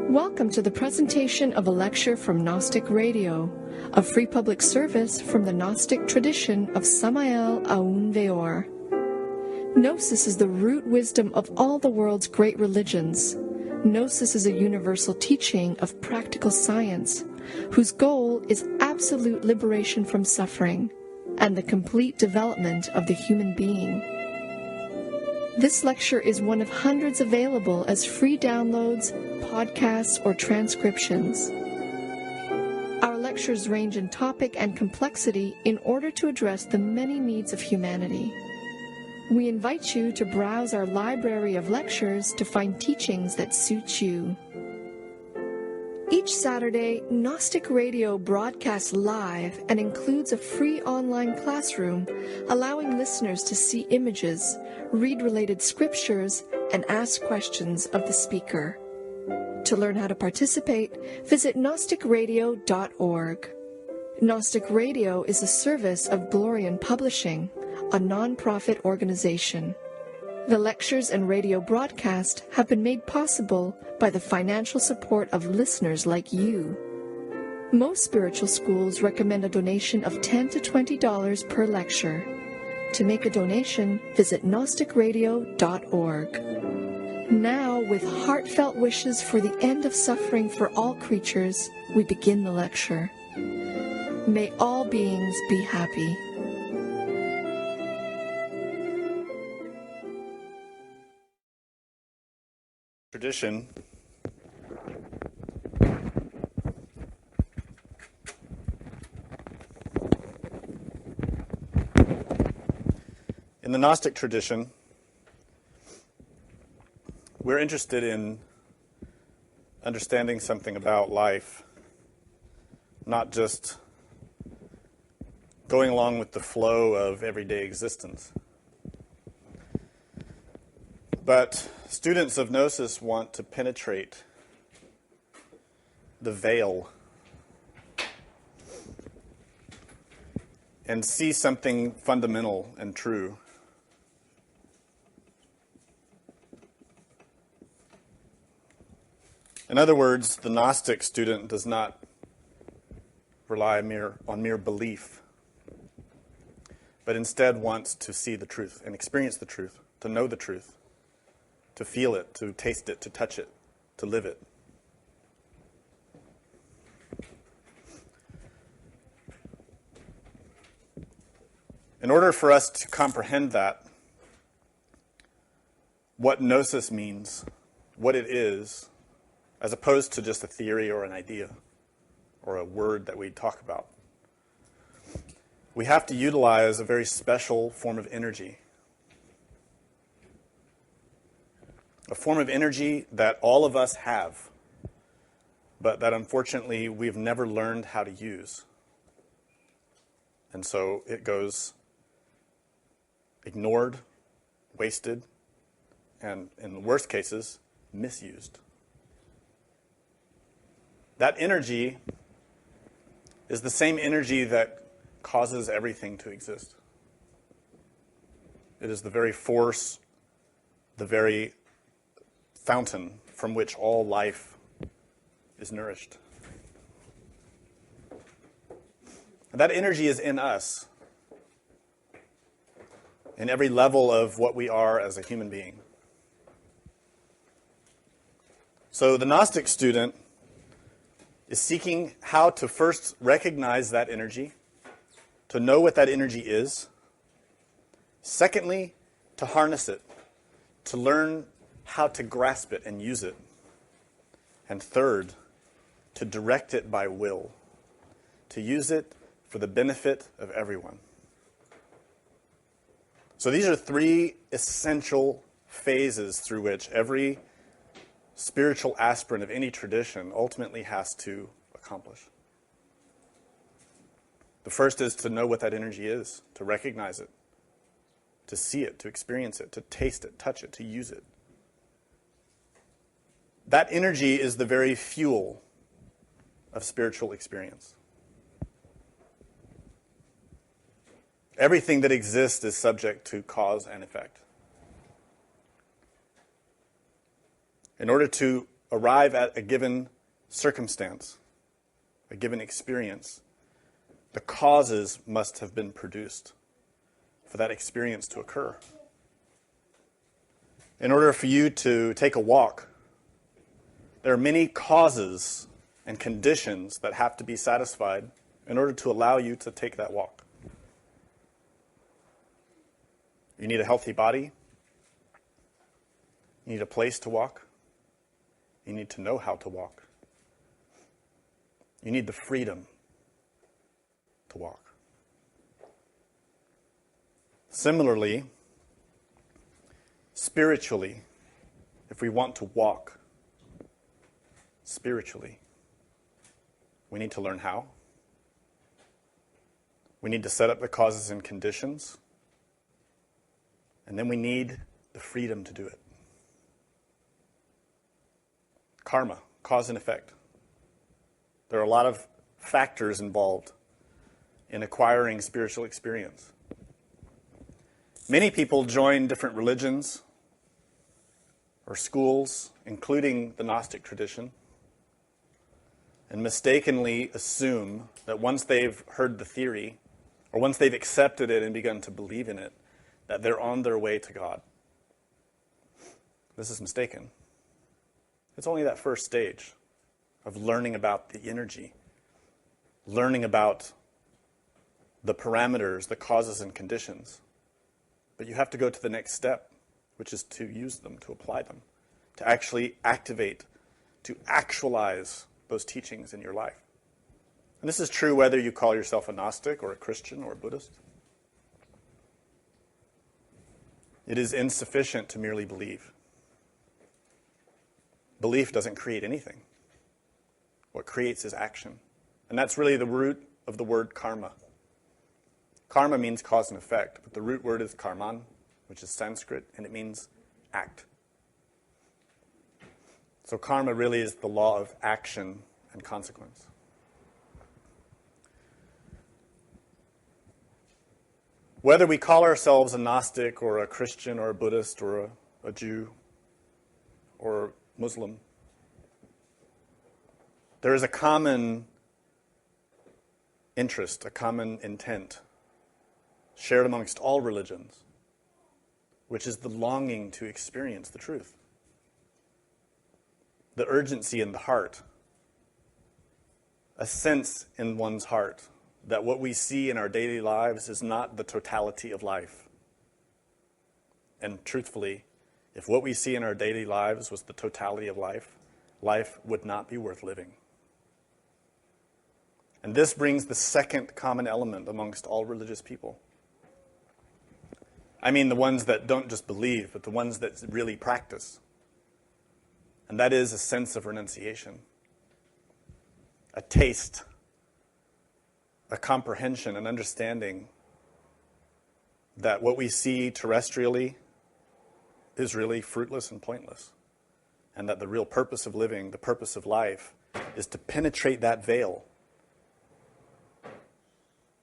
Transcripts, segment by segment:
Welcome to the presentation of a lecture from Gnostic Radio, a free public service from the Gnostic tradition of Samael Aun Weor. Gnosis is the root wisdom of all the world's great religions. Gnosis is a universal teaching of practical science, whose goal is absolute liberation from suffering and the complete development of the human being. This lecture is one of hundreds available as free downloads, podcasts, or transcriptions. Our lectures range in topic and complexity in order to address the many needs of humanity. We invite you to browse our library of lectures to find teachings that suit you. Each Saturday, Gnostic Radio broadcasts live and includes a free online classroom, allowing listeners to see images, read related scriptures, and ask questions of the speaker. To learn how to participate, visit gnosticradio.org. Gnostic Radio is a service of Glorian Publishing, a non-profit organization. The lectures and radio broadcast have been made possible by the financial support of listeners like you. Most spiritual schools recommend a donation of $10 to $20 per lecture. To make a donation, visit gnosticradio.org. Now, with heartfelt wishes for the end of suffering for all creatures, we begin the lecture. May all beings be happy. Tradition in the Gnostic tradition, we're interested in understanding something about life, not just going along with the flow of everyday existence. But students of Gnosis want to penetrate the veil and see something fundamental and true. In other words, the Gnostic student does not rely on mere belief, but instead wants to see the truth and experience the truth, to know the truth, to feel it, to taste it, to touch it, to live it. In order for us to comprehend that, what Gnosis means, what it is, as opposed to just a theory or an idea or a word that we talk about, we have to utilize a very special form of energy. A form of energy that all of us have, but that unfortunately we've never learned how to use. And so it goes ignored, wasted, and in the worst cases, misused. That energy is the same energy that causes everything to exist. It is the very force, the very fountain from which all life is nourished. And that energy is in us, in every level of what we are as a human being. So the Gnostic student is seeking how to first recognize that energy, to know what that energy is. Secondly, to harness it, to learn how to grasp it and use it. And third, to direct it by will, to use it for the benefit of everyone. So these are three essential phases through which every spiritual aspirant of any tradition ultimately has to accomplish. The first is to know what that energy is, to recognize it, to see it, to experience it, to taste it, touch it, to use it. That energy is the very fuel of spiritual experience. Everything that exists is subject to cause and effect. In order to arrive at a given circumstance, a given experience, the causes must have been produced for that experience to occur. In order for you to take a walk, there are many causes and conditions that have to be satisfied in order to allow you to take that walk. You need a healthy body. You need a place to walk. You need to know how to walk. You need the freedom to walk. Similarly, spiritually, if we want to walk spiritually, we need to learn how. We need to set up the causes and conditions. And then we need the freedom to do it. Karma, cause and effect. There are a lot of factors involved in acquiring spiritual experience. Many people join different religions or schools, including the Gnostic tradition, and mistakenly assume that once they've heard the theory, or once they've accepted it and begun to believe in it, that they're on their way to God. This is mistaken. It's only that first stage of learning about the energy, learning about the parameters, the causes and conditions. But you have to go to the next step, which is to use them, to apply them, to actually activate, to actualize those teachings in your life. And this is true whether you call yourself a Gnostic or a Christian or a Buddhist. It is insufficient to merely believe. Belief doesn't create anything. What creates is action. And that's really the root of the word karma. Karma means cause and effect, but the root word is karman, which is Sanskrit, and it means act. So karma really is the law of action and consequence. Whether we call ourselves a Gnostic or a Christian or a Buddhist or a Jew or Muslim, there is a common interest, a common intent shared amongst all religions, which is the longing to experience the truth. The urgency in the heart, a sense in one's heart that what we see in our daily lives is not the totality of life. And truthfully, if what we see in our daily lives was the totality of life, life would not be worth living. And this brings the second common element amongst all religious people. I mean the ones that don't just believe, but the ones that really practice. And that is a sense of renunciation, a taste, a comprehension, an understanding that what we see terrestrially is really fruitless and pointless. And that the real purpose of living, the purpose of life, is to penetrate that veil,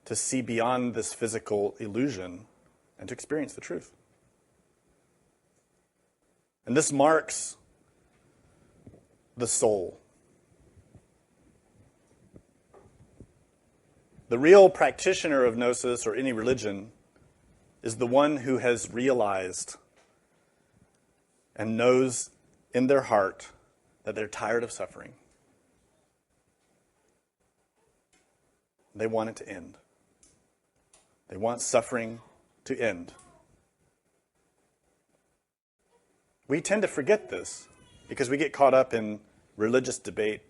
to see beyond this physical illusion and to experience the truth. And this marks the soul. The real practitioner of Gnosis or any religion is the one who has realized and knows in their heart that they're tired of suffering. They want it to end. They want suffering to end. We tend to forget this because we get caught up in religious debate,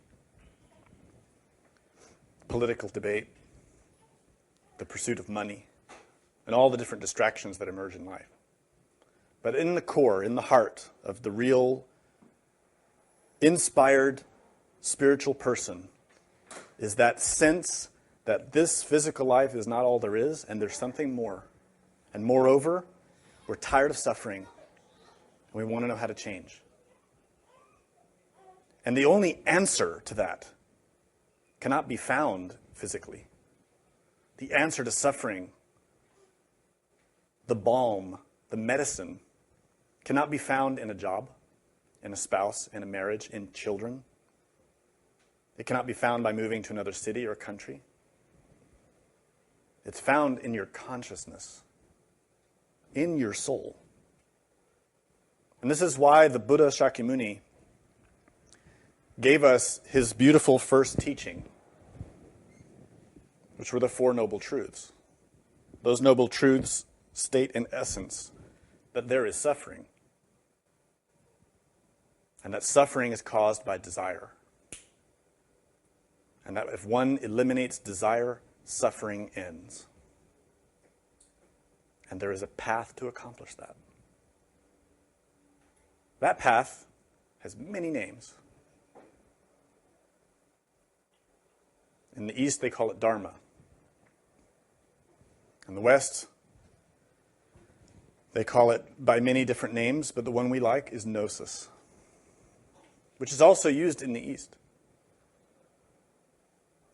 political debate, the pursuit of money, and all the different distractions that emerge in life. But in the core, in the heart of the real, inspired, spiritual person is that sense that this physical life is not all there is, and there's something more. And moreover, we're tired of suffering, and we want to know how to change. And the only answer to that cannot be found physically. The answer to suffering, the balm, the medicine, cannot be found in a job, in a spouse, in a marriage, in children. It cannot be found by moving to another city or country. It's found in your consciousness, in your soul. And this is why the Buddha Shakyamuni gave us his beautiful first teaching, which were the Four Noble Truths. Those noble truths state in essence that there is suffering, and that suffering is caused by desire. And that if one eliminates desire, suffering ends. And there is a path to accomplish that. That path has many names. In the East, they call it Dharma. In the West, they call it by many different names, but the one we like is Gnosis, which is also used in the East.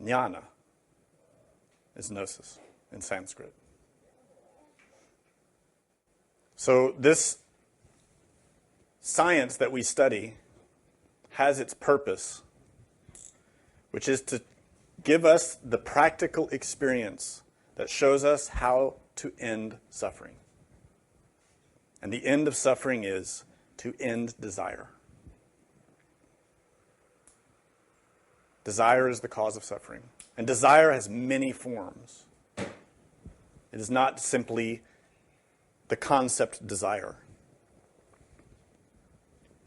Jnana is Gnosis in Sanskrit. So this science that we study has its purpose, which is to give us the practical experience that shows us how to end suffering. And the end of suffering is to end desire. Desire is the cause of suffering. And desire has many forms. It is not simply the concept desire.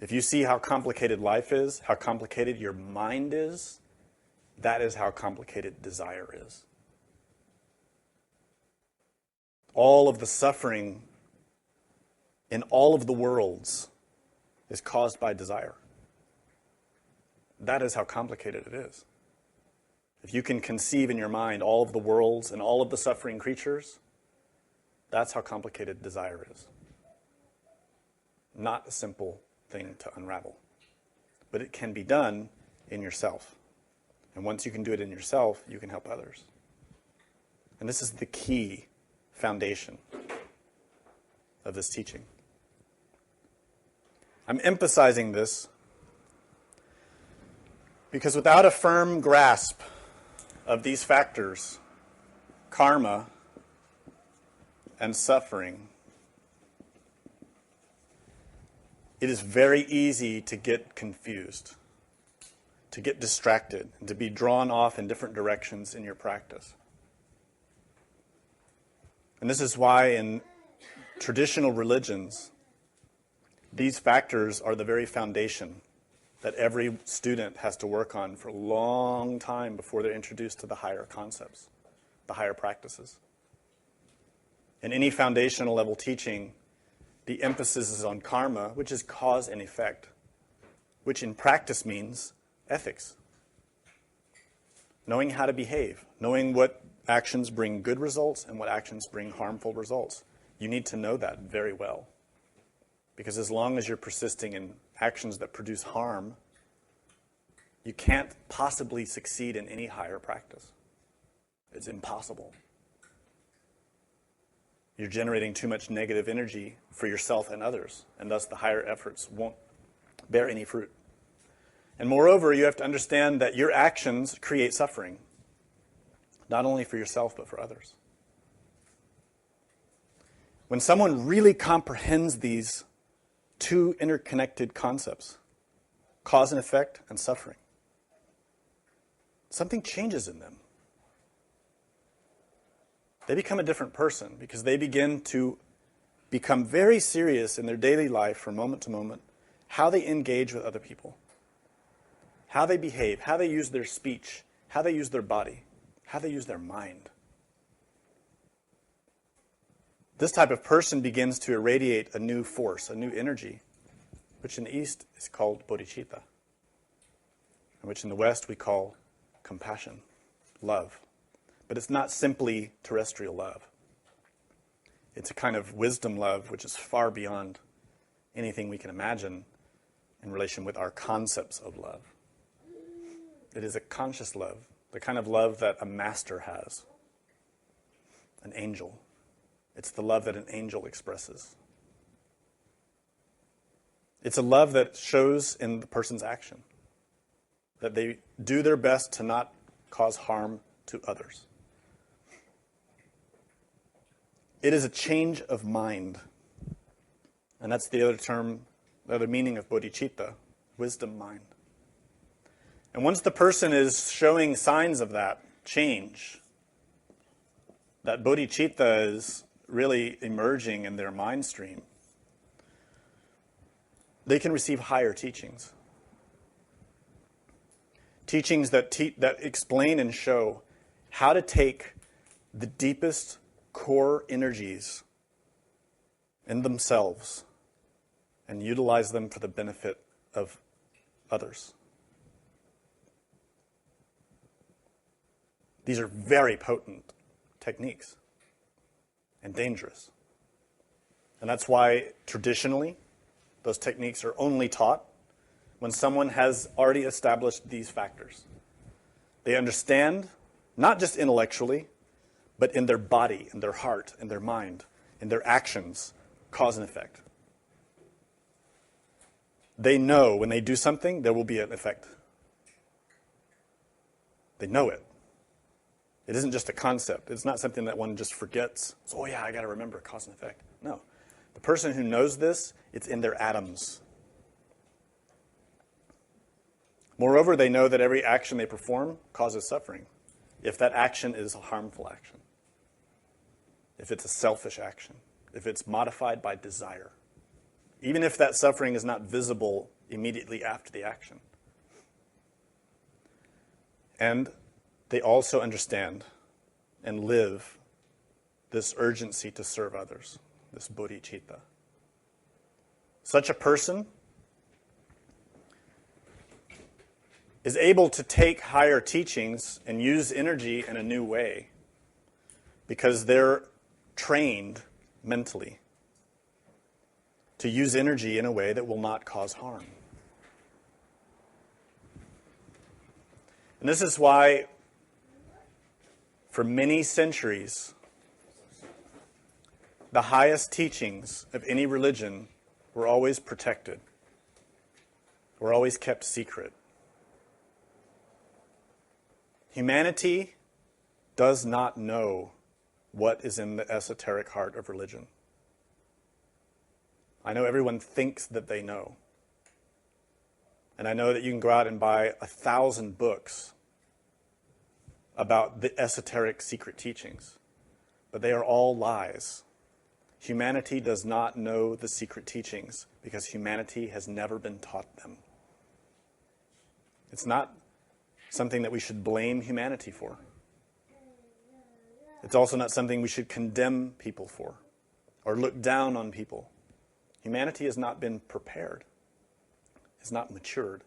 If you see how complicated life is, how complicated your mind is, that is how complicated desire is. All of the suffering in all of the worlds is caused by desire. That is how complicated it is. If you can conceive in your mind all of the worlds and all of the suffering creatures, that's how complicated desire is. Not a simple thing to unravel. But it can be done in yourself. And once you can do it in yourself, you can help others. And this is the key foundation of this teaching. I'm emphasizing this because without a firm grasp of these factors, karma and suffering, it is very easy to get confused, to get distracted, and to be drawn off in different directions in your practice. And this is why in traditional religions, these factors are the very foundation that every student has to work on for a long time before they're introduced to the higher concepts, the higher practices. In any foundational level teaching, the emphasis is on karma, which is cause and effect, which in practice means ethics. Knowing how to behave, knowing what actions bring good results and what actions bring harmful results. You need to know that very well. Because as long as you're persisting in actions that produce harm, you can't possibly succeed in any higher practice. It's impossible. You're generating too much negative energy for yourself and others, and thus the higher efforts won't bear any fruit. And moreover, you have to understand that your actions create suffering, not only for yourself, but for others. When someone really comprehends these two interconnected concepts, cause and effect and suffering, something changes in them. They become a different person because they begin to become very serious in their daily life from moment to moment, how they engage with other people, how they behave, how they use their speech, how they use their body, how they use their mind. This type of person begins to irradiate a new force, a new energy, which in the East is called bodhicitta, and which in the West we call compassion, love. But it's not simply terrestrial love. It's a kind of wisdom love which is far beyond anything we can imagine in relation with our concepts of love. It is a conscious love, the kind of love that a master has, an angel. It's the love that an angel expresses. It's a love that shows in the person's action, that they do their best to not cause harm to others. It is a change of mind. And that's the other term, the other meaning of bodhicitta, wisdom mind. And once the person is showing signs of that change, that bodhicitta is really emerging in their mind stream, they can receive higher teachings. Teachings that explain and show how to take the deepest core energies in themselves and utilize them for the benefit of others. These are very potent techniques and dangerous. And that's why traditionally those techniques are only taught when someone has already established these factors. They understand, not just intellectually, but in their body, in their heart, in their mind, in their actions, cause and effect. They know when they do something, there will be an effect. They know it. It isn't just a concept. It's not something that one just forgets. So, oh yeah, I got to remember cause and effect. No. The person who knows this, it's in their atoms. Moreover, they know that every action they perform causes suffering, if that action is a harmful action, if it's a selfish action, if it's modified by desire, even if that suffering is not visible immediately after the action. And they also understand and live this urgency to serve others, this bodhicitta. Such a person is able to take higher teachings and use energy in a new way because they're trained mentally to use energy in a way that will not cause harm. And this is why, for many centuries, the highest teachings of any religion were always protected, were always kept secret. Humanity does not know what is in the esoteric heart of religion. I know everyone thinks that they know. And I know that you can go out and buy 1,000 books about the esoteric secret teachings, but they are all lies. Humanity does not know the secret teachings because humanity has never been taught them. It's not something that we should blame humanity for. It's also not something we should condemn people for or look down on people. Humanity has not been prepared, has not matured.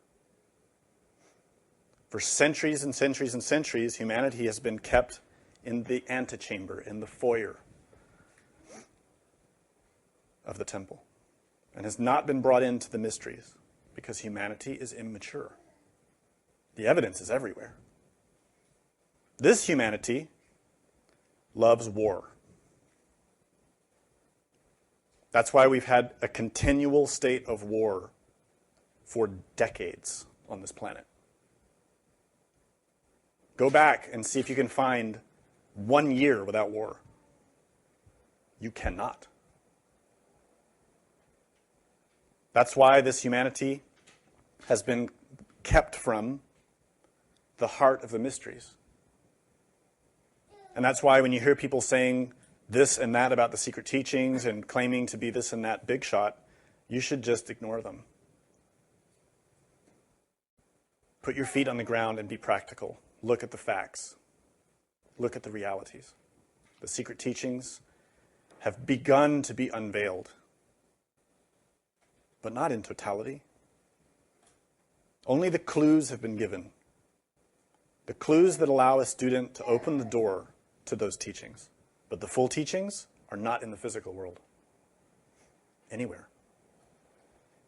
For centuries and centuries and centuries, humanity has been kept in the antechamber, in the foyer of the temple, and has not been brought into the mysteries because humanity is immature. The evidence is everywhere. This humanity loves war. That's why we've had a continual state of war for decades on this planet. Go back and see if you can find 1 year without war. You cannot. That's why this humanity has been kept from the heart of the mysteries. And that's why when you hear people saying this and that about the secret teachings and claiming to be this and that big shot, you should just ignore them. Put your feet on the ground and be practical. Look at the facts. Look at the realities. The secret teachings have begun to be unveiled, but not in totality. Only the clues have been given. The clues that allow a student to open the door to those teachings. But the full teachings are not in the physical world. Anywhere.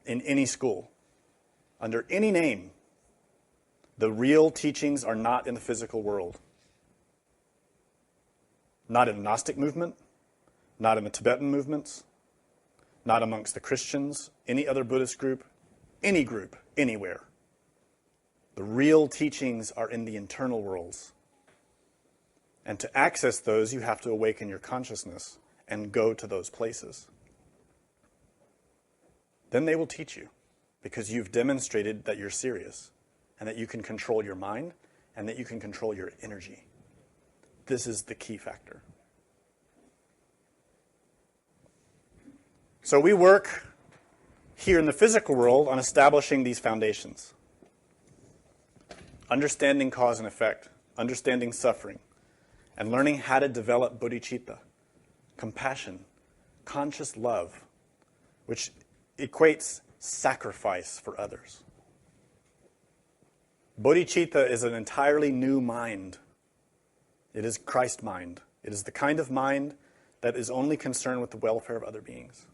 In any school. Under any name. The real teachings are not in the physical world. Not in the Gnostic movement. Not in the Tibetan movements. not amongst the Christians, any other Buddhist group, anywhere. The real teachings are in the internal worlds. And to access those, you have to awaken your consciousness and go to those places. Then they will teach you, because you've demonstrated that you're serious and that you can control your mind and that you can control your energy. This is the key factor. So we work here in the physical world on establishing these foundations. Understanding cause and effect, understanding suffering, and learning how to develop bodhicitta, compassion, conscious love, which equates sacrifice for others. Bodhicitta is an entirely new mind. It is Christ mind. It is the kind of mind that is only concerned with the welfare of other beings.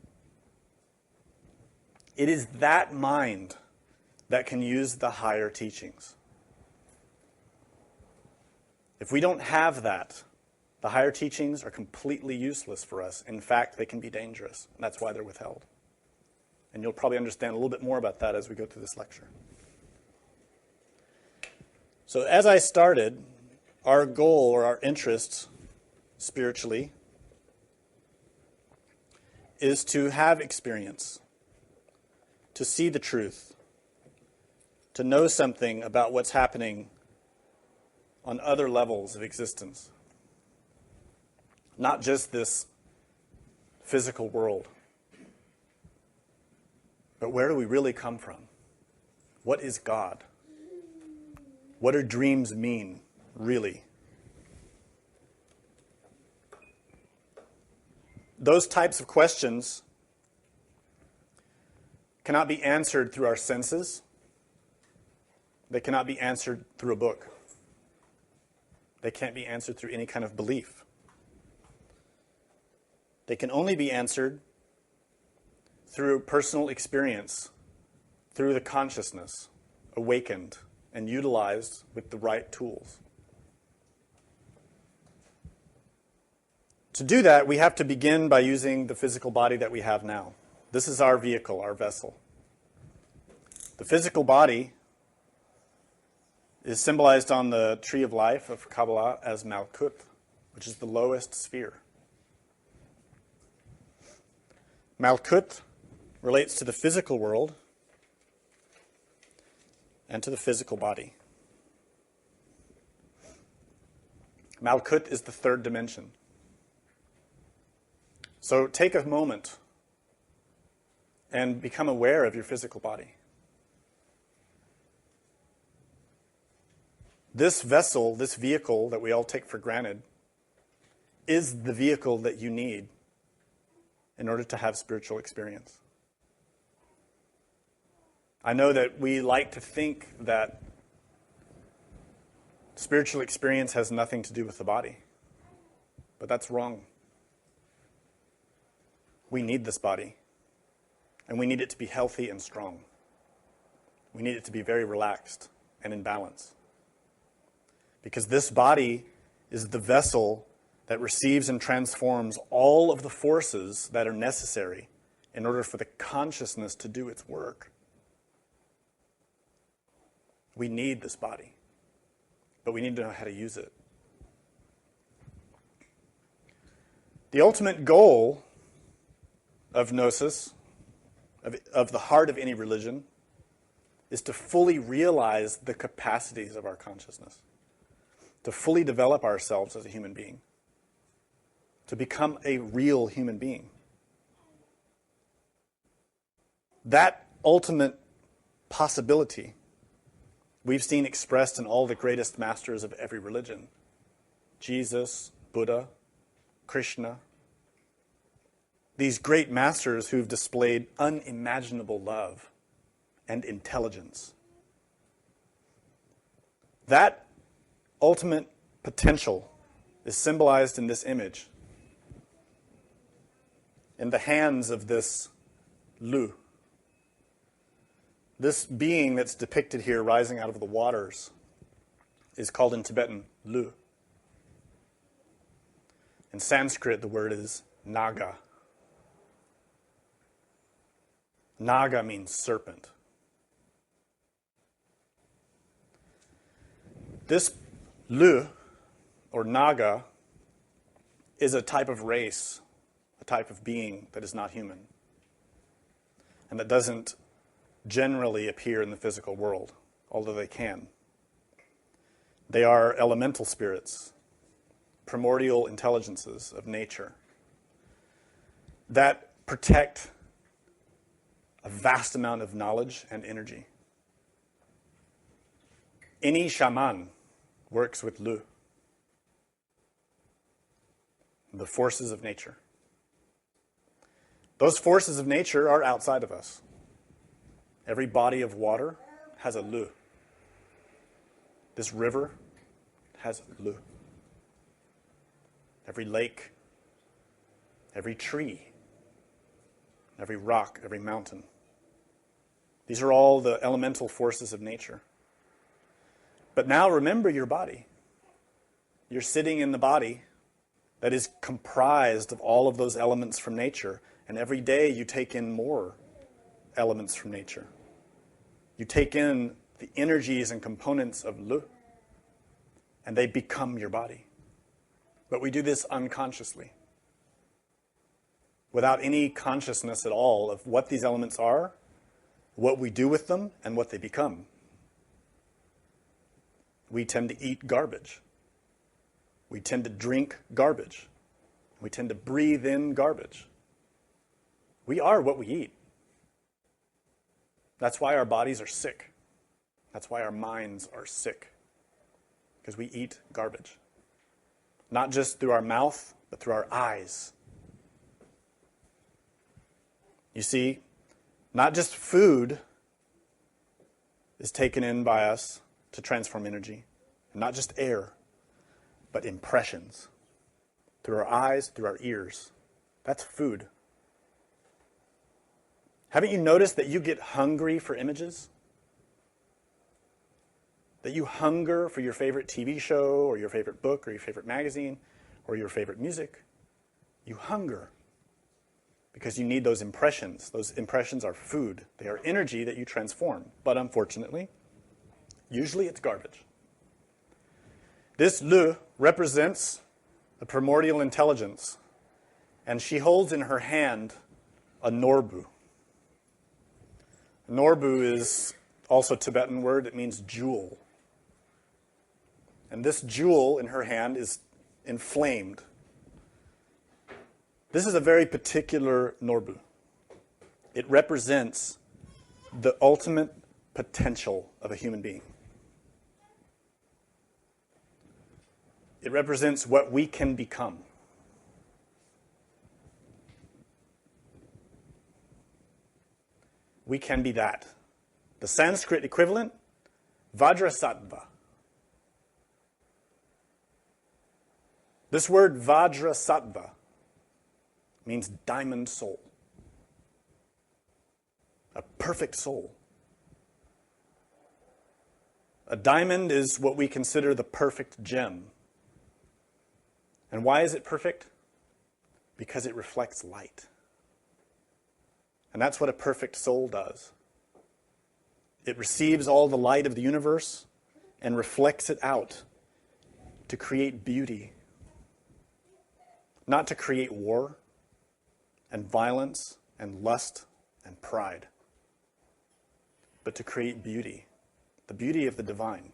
It is that mind that can use the higher teachings. If we don't have that, the higher teachings are completely useless for us. In fact, they can be dangerous. And that's why they're withheld. And you'll probably understand a little bit more about that as we go through this lecture. So as I started, our goal or our interest spiritually is to have experience, to see the truth, to know something about what's happening on other levels of existence. Not just this physical world. But where do we really come from? What is God? What do dreams mean, really? Those types of questions cannot be answered through our senses. They cannot be answered through a book. They can't be answered through any kind of belief. They can only be answered through personal experience, through the consciousness, awakened and utilized with the right tools. To do that, we have to begin by using the physical body that we have now. This is our vehicle, our vessel. The physical body is symbolized on the tree of life of Kabbalah as Malkut, which is the lowest sphere. Malkut relates to the physical world and to the physical body. Malkut is the third dimension. So take a moment and become aware of your physical body. This vessel, this vehicle that we all take for granted, is the vehicle that you need in order to have spiritual experience. I know that we like to think that spiritual experience has nothing to do with the body, but that's wrong. We need this body, and we need it to be healthy and strong. We need it to be very relaxed and in balance. Because this body is the vessel that receives and transforms all of the forces that are necessary in order for the consciousness to do its work. We need this body, but we need to know how to use it. The ultimate goal of gnosis, of the heart of any religion, is to fully realize the capacities of our consciousness, to fully develop ourselves as a human being, to become a real human being. That ultimate possibility we've seen expressed in all the greatest masters of every religion. Jesus, Buddha, Krishna. These great masters who've displayed unimaginable love and intelligence. That ultimate potential is symbolized in this image, in the hands of this Lu. This being that's depicted here rising out of the waters is called in Tibetan Lu. In Sanskrit, the word is Naga. Naga means serpent. This Lu, or Naga, is a type of race, a type of being that is not human, and that doesn't generally appear in the physical world, although they can. They are elemental spirits, primordial intelligences of nature that protect a vast amount of knowledge and energy. Any shaman works with Lu, the forces of nature. Those forces of nature are outside of us. Every body of water has a Lu. This river has Lu. Every lake, every tree, every rock, every mountain. These are all the elemental forces of nature. But now remember your body. You're sitting in the body that is comprised of all of those elements from nature, and every day you take in more elements from nature. You take in the energies and components of Lu, and they become your body. But we do this unconsciously, without any consciousness at all of what these elements are, what we do with them, and what they become. We tend to eat garbage. We tend to drink garbage. We tend to breathe in garbage. We are what we eat. That's why our bodies are sick. That's why our minds are sick. Because we eat garbage. Not just through our mouth, but through our eyes. You see, not just food is taken in by us to transform energy, and not just air, but impressions. Through our eyes, through our ears. That's food. Haven't you noticed that you get hungry for images? That you hunger for your favorite TV show, or your favorite book, or your favorite magazine, or your favorite music? You hunger because you need those impressions. Those impressions are food. They are energy that you transform. But unfortunately, usually it's garbage. This Lu represents a primordial intelligence, and she holds in her hand a norbu. Norbu is also a Tibetan word. It means jewel. And this jewel in her hand is inflamed. This is a very particular norbu. It represents the ultimate potential of a human being. It represents what we can become. We can be that. The Sanskrit equivalent, Vajrasattva. This word Vajrasattva means diamond soul. A perfect soul. A diamond is what we consider the perfect gem. And why is it perfect? Because it reflects light. And that's what a perfect soul does. It receives all the light of the universe and reflects it out to create beauty. Not to create war and violence and lust and pride, but to create beauty, the beauty of the divine.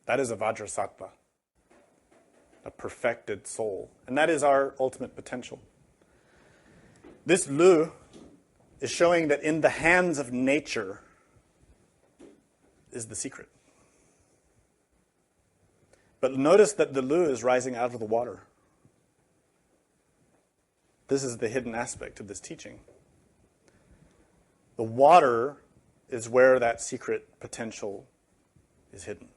That is a Vajrasattva, a perfected soul. And that is our ultimate potential. This Lu is showing that in the hands of nature is the secret. But notice that the Lu is rising out of the water. This is the hidden aspect of this teaching. The water is where that secret potential is hidden.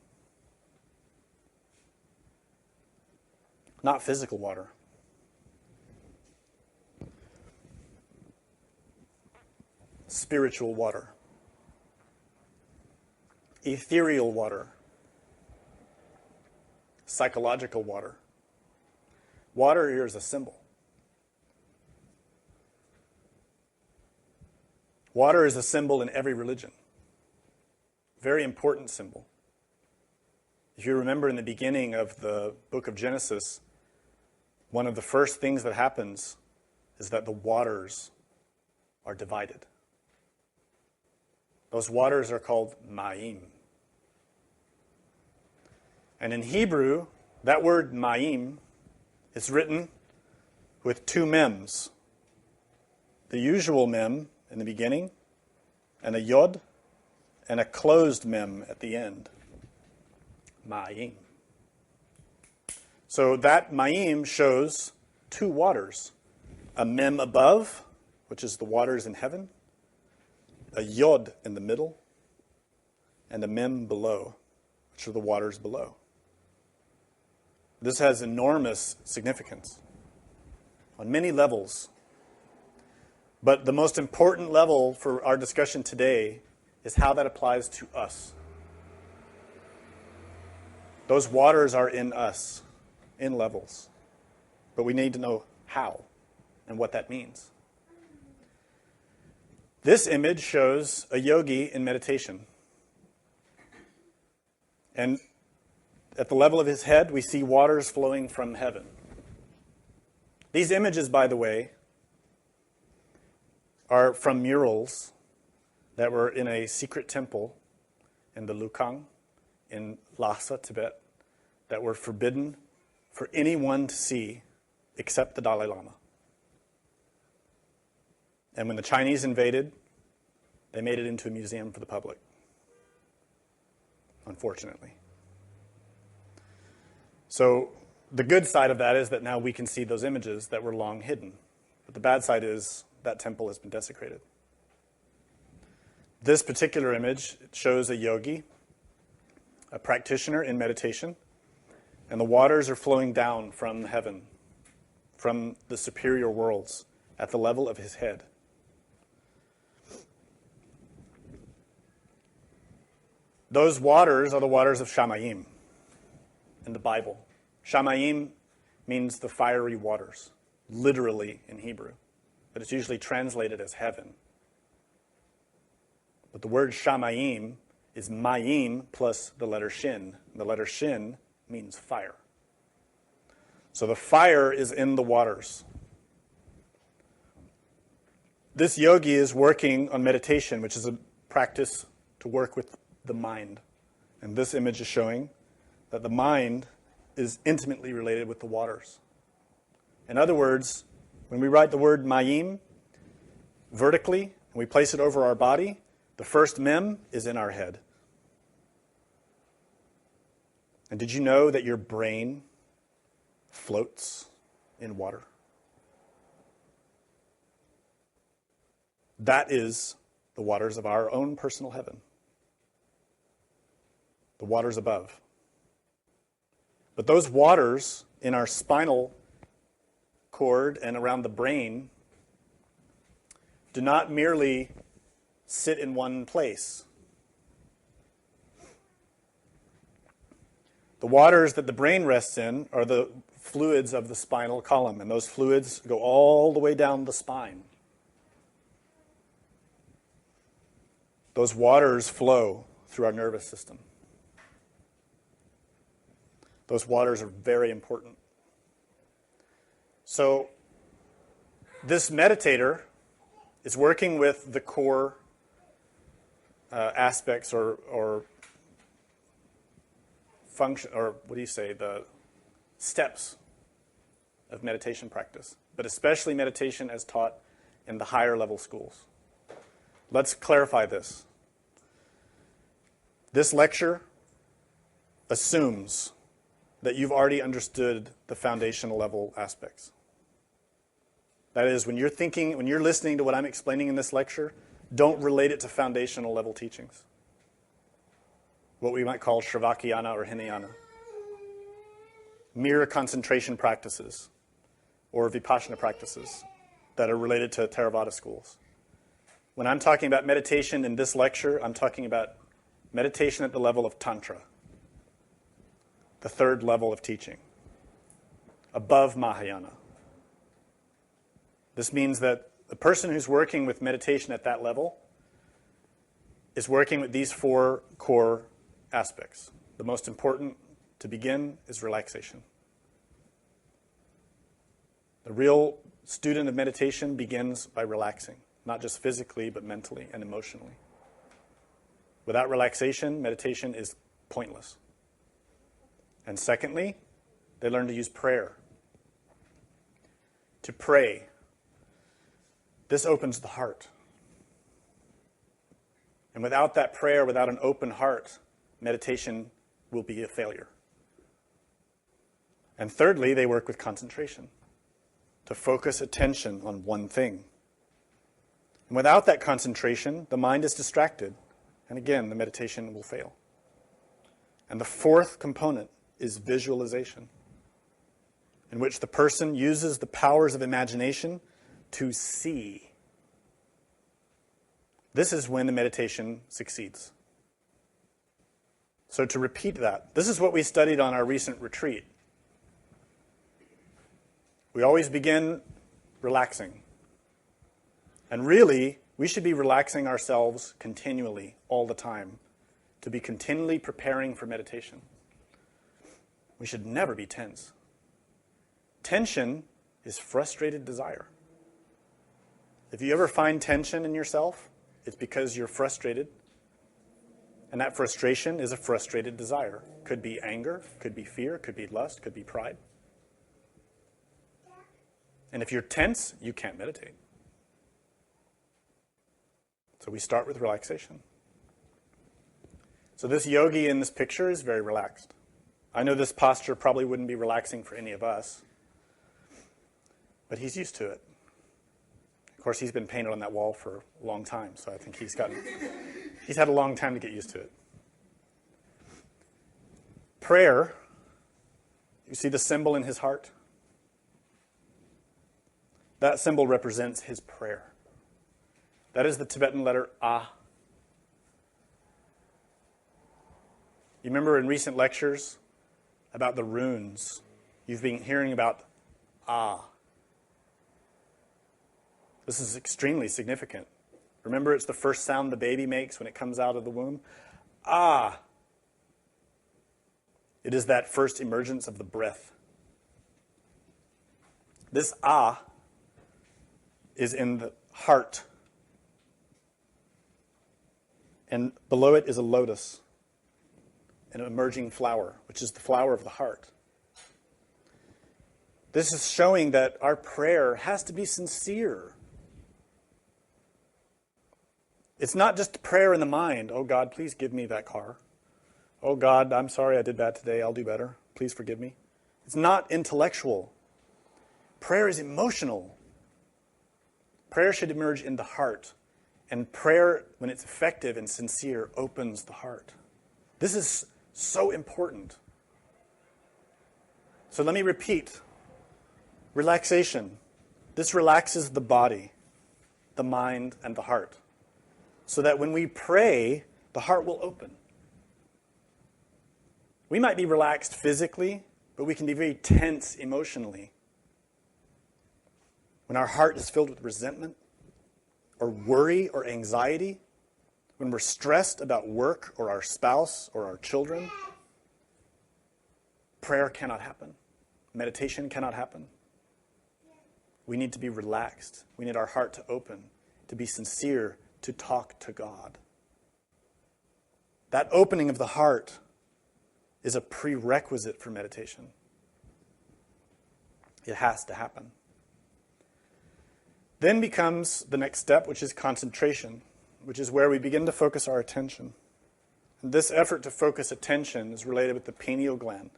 Not physical water. Spiritual water. Ethereal water. Psychological water. Water here is a symbol. Water is a symbol in every religion. Very important symbol. If you remember in the beginning of the book of Genesis, one of the first things that happens is that the waters are divided. Those waters are called ma'im. And in Hebrew, that word ma'im is written with two mems. The usual mem in the beginning, and a yod, and a closed mem at the end. Ma'im. So that ma'im shows two waters. A mem above, which is the waters in heaven, a yod in the middle, and a mem below, which are the waters below. This has enormous significance on many levels. But the most important level for our discussion today is how that applies to us. Those waters are in us, in levels. But we need to know how and what that means. This image shows a yogi in meditation. And at the level of his head, we see waters flowing from heaven. These images, by the way, are from murals that were in a secret temple in the Lukang in Lhasa, Tibet, that were forbidden for anyone to see except the Dalai Lama. And when the Chinese invaded, they made it into a museum for the public, unfortunately. So the good side of that is that now we can see those images that were long hidden. But the bad side is that temple has been desecrated. This particular image shows a yogi, a practitioner in meditation, and the waters are flowing down from heaven, from the superior worlds, at the level of his head. Those waters are the waters of Shamayim in the Bible. Shamayim means the fiery waters, literally in Hebrew. But it's usually translated as heaven. But the word Shamayim is Mayim plus the letter Shin. The letter Shin means fire. So the fire is in the waters. This yogi is working on meditation, which is a practice to work with the mind. And this image is showing that the mind is intimately related with the waters. In other words, when we write the word Mayim vertically and we place it over our body, the first mem is in our head. And did you know that your brain floats in water? That is the waters of our own personal heaven. The waters above. But those waters in our spinal cord and around the brain do not merely sit in one place. The waters that the brain rests in are the fluids of the spinal column, and those fluids go all the way down the spine. Those waters flow through our nervous system. Those waters are very important. So this meditator is working with the core aspects or function, or what do you say, the steps of meditation practice, but especially meditation as taught in the higher level schools. Let's clarify this. This lecture assumes that you've already understood the foundational level aspects. That is, when you're listening to what I'm explaining in this lecture, don't relate it to foundational level teachings. What we might call Shravakyana or Hinayana. Mere concentration practices or Vipassana practices that are related to Theravada schools. When I'm talking about meditation in this lecture, I'm talking about meditation at the level of tantra, the third level of teaching, above Mahayana. This means that the person who's working with meditation at that level is working with these 4 core aspects. The most important to begin is relaxation. The real student of meditation begins by relaxing, not just physically, but mentally and emotionally. Without relaxation, meditation is pointless. And secondly, they learn to use prayer. To pray. This opens the heart. And without that prayer, without an open heart, meditation will be a failure. And thirdly, they work with concentration, to focus attention on one thing. And without that concentration, the mind is distracted, and again, the meditation will fail. And the 4th component is visualization, in which the person uses the powers of imagination to see. This is when the meditation succeeds. So to repeat that, this is what we studied on our recent retreat. We always begin relaxing. And really, we should be relaxing ourselves continually, all the time, to be continually preparing for meditation. We should never be tense. Tension is frustrated desire. If you ever find tension in yourself, it's because you're frustrated. And that frustration is a frustrated desire. Could be anger, could be fear, could be lust, could be pride. And if you're tense, you can't meditate. So we start with relaxation. So this yogi in this picture is very relaxed. I know this posture probably wouldn't be relaxing for any of us, but he's used to it. Of course, he's been painted on that wall for a long time, so I think he's had a long time to get used to it. Prayer, you see the symbol in his heart? That symbol represents his prayer. That is the Tibetan letter Ah. You remember in recent lectures about the runes, you've been hearing about Ah. This is extremely significant. Remember, it's the first sound the baby makes when it comes out of the womb. Ah. It is that first emergence of the breath. This Ah is in the heart. And below it is a lotus, an emerging flower, which is the flower of the heart. This is showing that our prayer has to be sincere. It's not just prayer in the mind. Oh God, please give me that car. Oh God, I'm sorry I did bad today. I'll do better. Please forgive me. It's not intellectual. Prayer is emotional. Prayer should emerge in the heart. And prayer, when it's effective and sincere, opens the heart. This is so important. So let me repeat. Relaxation. This relaxes the body, the mind, and the heart. So that when we pray, the heart will open. We might be relaxed physically, but we can be very tense emotionally. When our heart is filled with resentment, or worry, or anxiety, when we're stressed about work, or our spouse, or our children, prayer cannot happen. Meditation cannot happen. We need to be relaxed. We need our heart to open, to be sincere, to talk to God. That opening of the heart is a prerequisite for meditation. It has to happen. Then becomes the next step, which is concentration, which is where we begin to focus our attention. And this effort to focus attention is related with the pineal gland,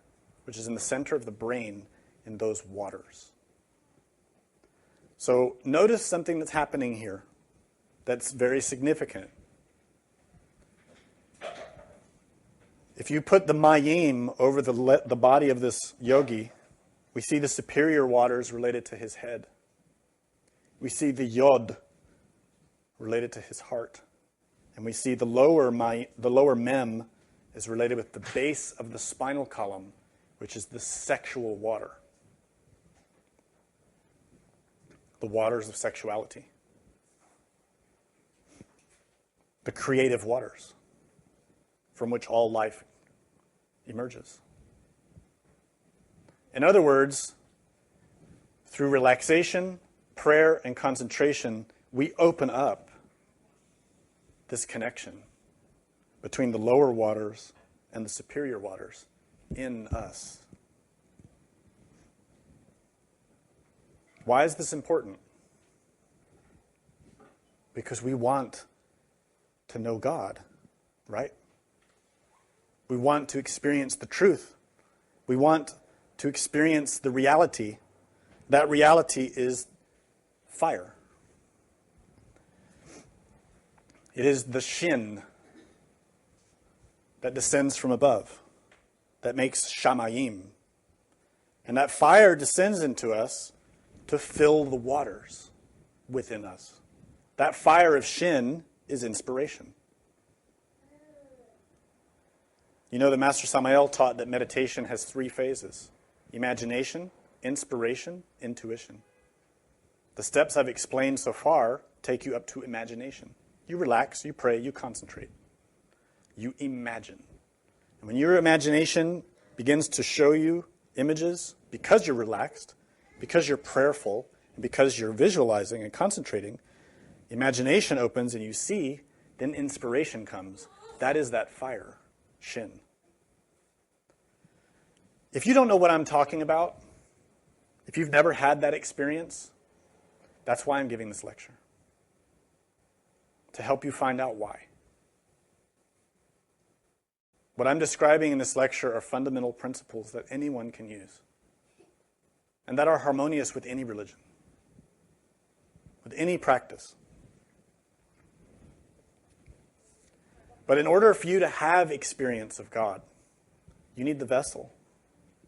which is in the center of the brain in those waters. So notice something that's happening here that's very significant. If you put the mayim over the body of this yogi, we see the superior waters related to his head. We see the yod related to his heart. And we see the lower mem is related with the base of the spinal column, which is the sexual water. The waters of sexuality. the creative waters from which all life emerges. In other words, through relaxation, prayer, and concentration, we open up this connection between the lower waters and the superior waters in us. Why is this important? Because we want to know God, right? We want to experience the truth. We want to experience the reality. That reality is fire. It is the shin that descends from above, that makes shamayim. And that fire descends into us to fill the waters within us. That fire of shin is inspiration. You know, the Master Samael taught that meditation has 3 phases: imagination, inspiration, intuition. The steps I've explained so far take you up to imagination. You relax, you pray, you concentrate. You imagine. And when your imagination begins to show you images, because you're relaxed, because you're prayerful, and because you're visualizing and concentrating, imagination opens and you see, then inspiration comes. That is that fire, shin. If you don't know what I'm talking about, if you've never had that experience, that's why I'm giving this lecture. To help you find out why. What I'm describing in this lecture are fundamental principles that anyone can use, and that are harmonious with any religion, with any practice. But in order for you to have experience of God, you need the vessel.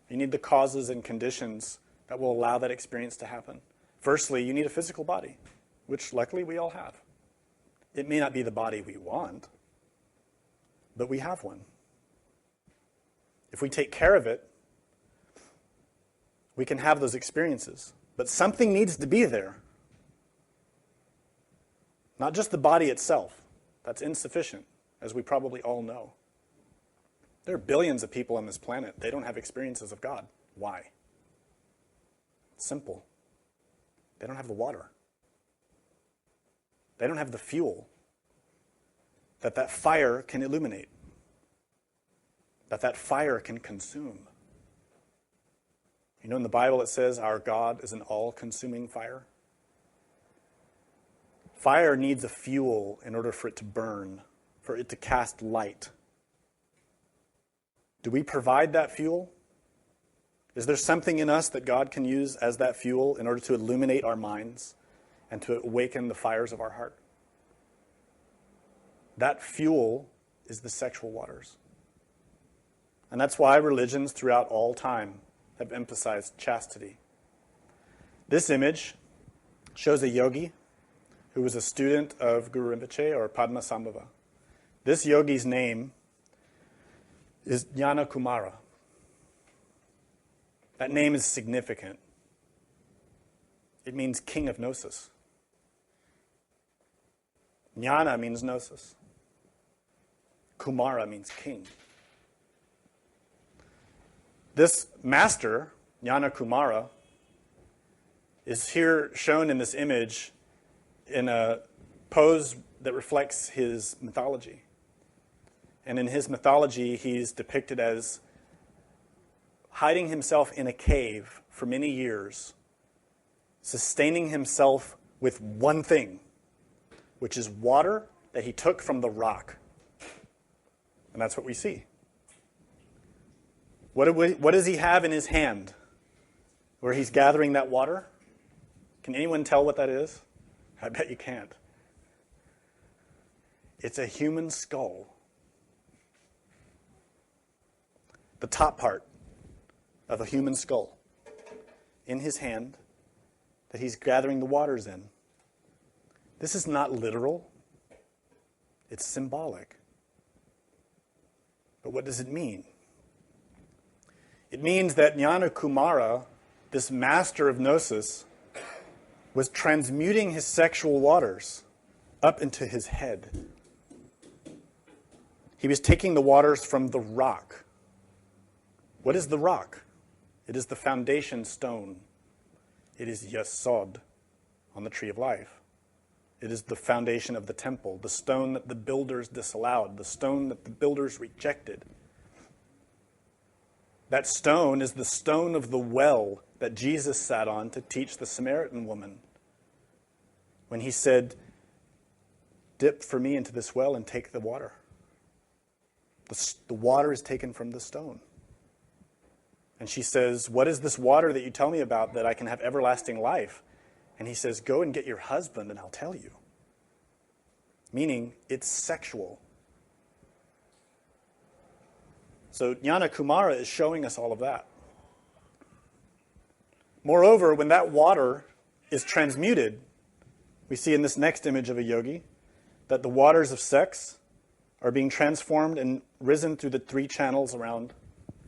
You need the causes and conditions that will allow that experience to happen. Firstly, you need a physical body, which luckily we all have. It may not be the body we want, but we have one. If we take care of it, we can have those experiences. But something needs to be there. Not just the body itself. That's insufficient, as we probably all know. There are billions of people on this planet. They don't have experiences of God. Why? It's simple. They don't have the water. They don't have the fuel that fire can illuminate, that fire can consume. You know, in the Bible it says our God is an all-consuming fire. Fire needs a fuel in order for it to burn, for it to cast light. Do we provide that fuel? Is there something in us that God can use as that fuel in order to illuminate our minds and to awaken the fires of our heart? That fuel is the sexual waters. And that's why religions throughout all time have emphasized chastity. This image shows a yogi who was a student of Guru Rinpoche or Padmasambhava. This yogi's name is Jnana Kumara. That name is significant. It means king of gnosis. Jnana means gnosis. Kumara means king. This master, Jnana Kumara, is here shown in this image in a pose that reflects his mythology. And in his mythology, he's depicted as hiding himself in a cave for many years, sustaining himself with one thing, which is water that he took from the rock. And that's what we see. What does he have in his hand where he's gathering that water? Can anyone tell what that is? I bet you can't. It's a human skull. The top part of a human skull in his hand that he's gathering the waters in. This is not literal. It's symbolic. But what does it mean? It means that Jnana Kumara, this master of gnosis, was transmuting his sexual waters up into his head. He was taking the waters from the rock. What is the rock? It is the foundation stone. It is Yesod on the tree of life. It is the foundation of the temple, the stone that the builders disallowed, the stone that the builders rejected. That stone is the stone of the well that Jesus sat on to teach the Samaritan woman. When he said, "Dip for me into this well and take the water." The water is taken from the stone. And she says, "What is this water that you tell me about that I can have everlasting life?" And he says, "Go and get your husband and I'll tell you." Meaning, it's sexual. So Jnana Kumara is showing us all of that. Moreover, when that water is transmuted, we see in this next image of a yogi that the waters of sex are being transformed and risen through the 3 channels around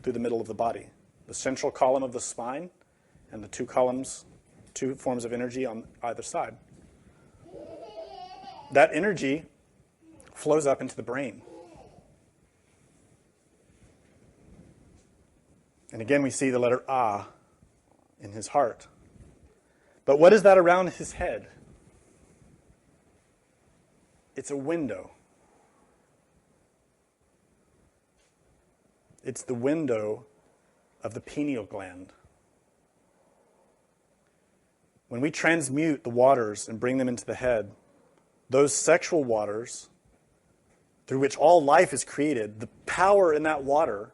through the middle of the body. The central column of the spine and the 2 columns, 2 forms of energy on either side. That energy flows up into the brain. And again, we see the letter Ah in his heart. But what is that around his head? It's a window. It's the window of the pineal gland. When we transmute the waters and bring them into the head, those sexual waters through which all life is created, the power in that water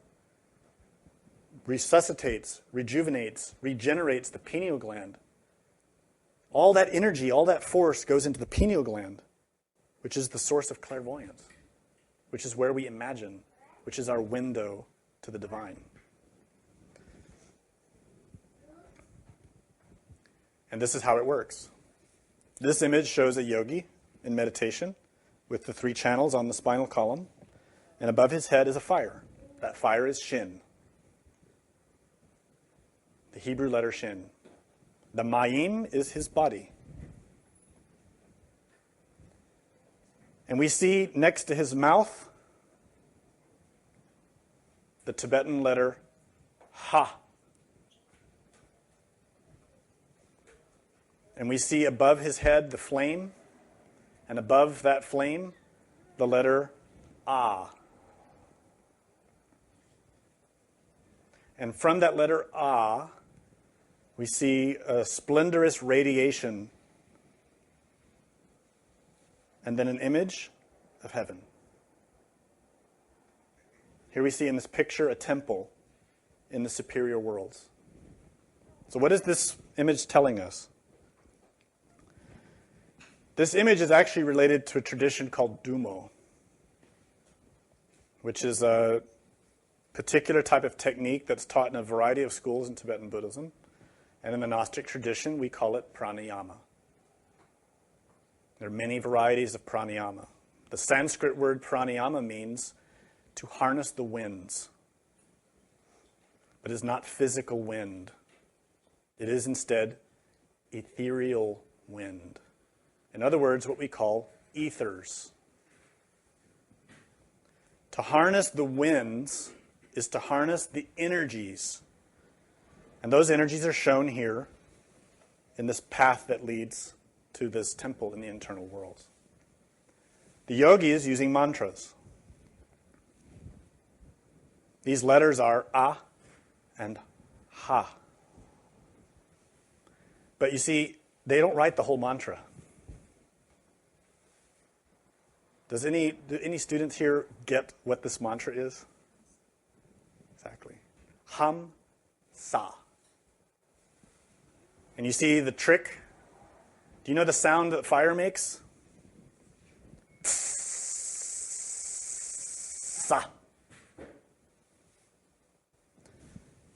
resuscitates, rejuvenates, regenerates the pineal gland. All that energy, all that force goes into the pineal gland, which is the source of clairvoyance, which is where we imagine, which is our window to the divine. And this is how it works. This image shows a yogi in meditation with the 3 channels on the spinal column, and above his head is a fire. That fire is Shin. The Hebrew letter Shin. The Mayim is his body. And we see next to his mouth the Tibetan letter Ha. And we see above his head the flame, and above that flame the letter Ah. And from that letter Ah, we see a splendorous radiation and then an image of heaven. Here we see in this picture a temple in the superior worlds. So what is this image telling us? This image is actually related to a tradition called tummo, which is a particular type of technique that's taught in a variety of schools in Tibetan Buddhism. And in the Gnostic tradition, we call it pranayama. There are many varieties of pranayama. The Sanskrit word pranayama means to harness the winds. But it is not physical wind. It is instead ethereal wind. In other words, what we call ethers. To harness the winds is to harness the energies. And those energies are shown here in this path that leads to this temple in the internal worlds. The yogi is using mantras. These letters are A and Ha. But you see, they don't write the whole mantra. Do any students here get what this mantra is? Exactly. Ham Sa. And you see the trick? Do you know the sound that fire makes? Sa.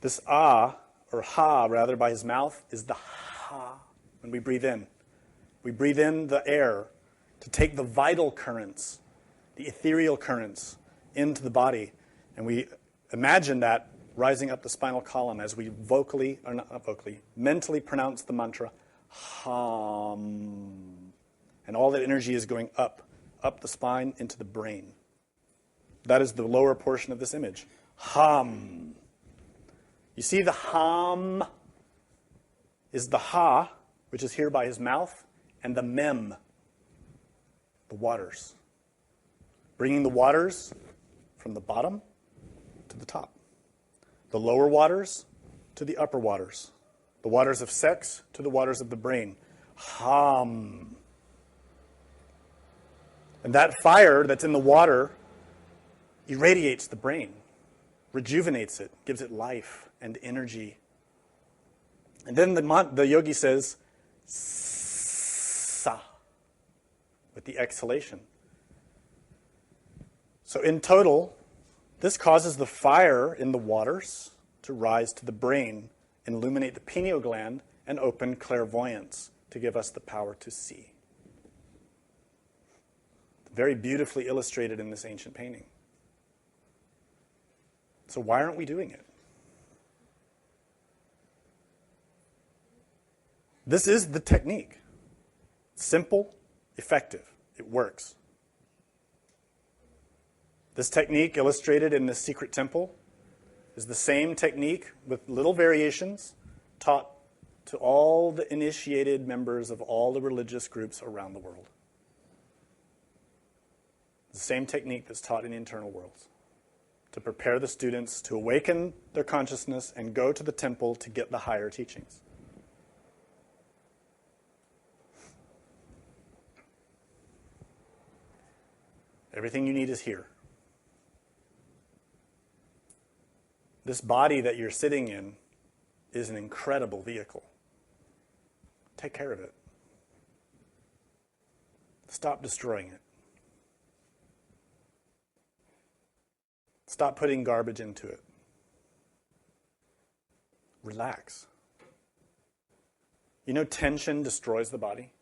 This Ah, or Ha rather, by his mouth, is the Ha when we breathe in. We breathe in the air to take the vital currents, the ethereal currents, into the body. And we imagine that rising up the spinal column as we mentally pronounce the mantra, Ham. And all that energy is going up the spine into the brain. That is the lower portion of this image. Ham. You see the ham is the ha, which is here by his mouth, and the mem, the waters. Bringing the waters from the bottom to the top. The lower waters to the upper waters. The waters of sex to the waters of the brain. Ham. And that fire that's in the water irradiates the brain, rejuvenates it, gives it life and energy. And then the yogi says, sa, with the exhalation. So in total, this causes the fire in the waters to rise to the brain, illuminate the pineal gland, and open clairvoyance to give us the power to see. Very beautifully illustrated in this ancient painting. So why aren't we doing it? This is the technique. Simple, effective. It works. This technique illustrated in the secret temple is the same technique with little variations taught to all the initiated members of all the religious groups around the world. The same technique that's taught in the internal worlds to prepare the students to awaken their consciousness and go to the temple to get the higher teachings. Everything you need is here. This body that you're sitting in is an incredible vehicle. Take care of it. Stop destroying it. Stop putting garbage into it. Relax. You know, tension destroys the body.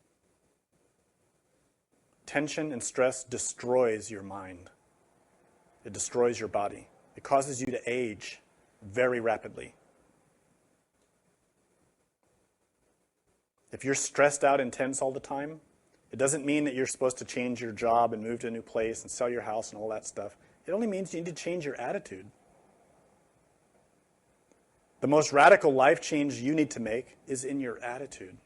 Tension and stress destroys your mind. It destroys your body. It causes you to age very rapidly. If you're stressed out and tense all the time, it doesn't mean that you're supposed to change your job and move to a new place and sell your house and all that stuff. It only means you need to change your attitude. The most radical life change you need to make is in your attitude.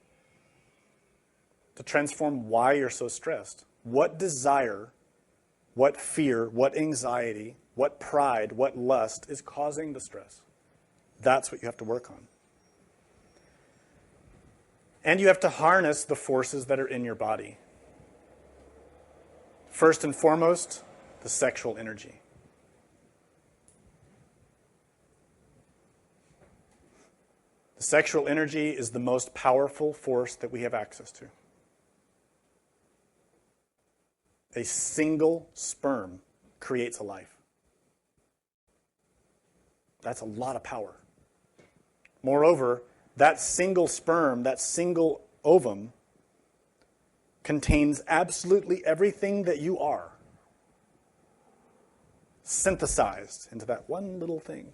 To transform why you're so stressed. What desire, what fear, what anxiety, what pride, what lust is causing the stress? That's what you have to work on. And you have to harness the forces that are in your body. First and foremost, the sexual energy. The sexual energy is the most powerful force that we have access to. A single sperm creates a life. That's a lot of power. Moreover, that single sperm, that single ovum, contains absolutely everything that you are, synthesized into that one little thing.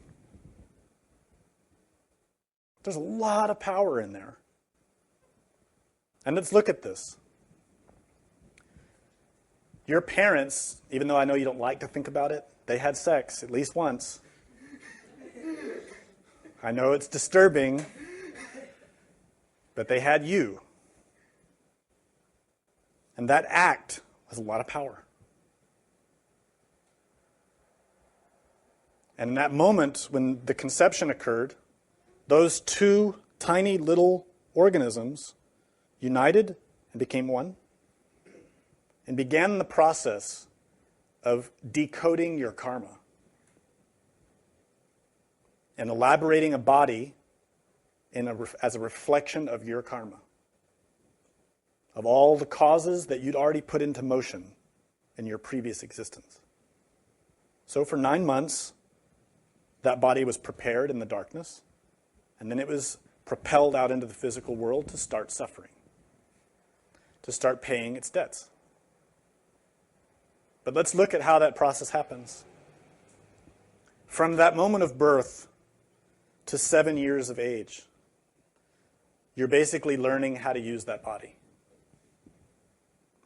There's a lot of power in there. And let's look at this. Your parents, even though I know you don't like to think about it, they had sex at least once. I know it's disturbing, but they had you. And that act has a lot of power. And in that moment when the conception occurred, those two tiny little organisms united and became one and began the process of decoding your karma and elaborating a body as a reflection of your karma, of all the causes that you'd already put into motion in your previous existence. So for 9 months, that body was prepared in the darkness, and then it was propelled out into the physical world to start suffering, to start paying its debts. But let's look at how that process happens. From that moment of birth to 7 years of age, you're basically learning how to use that body,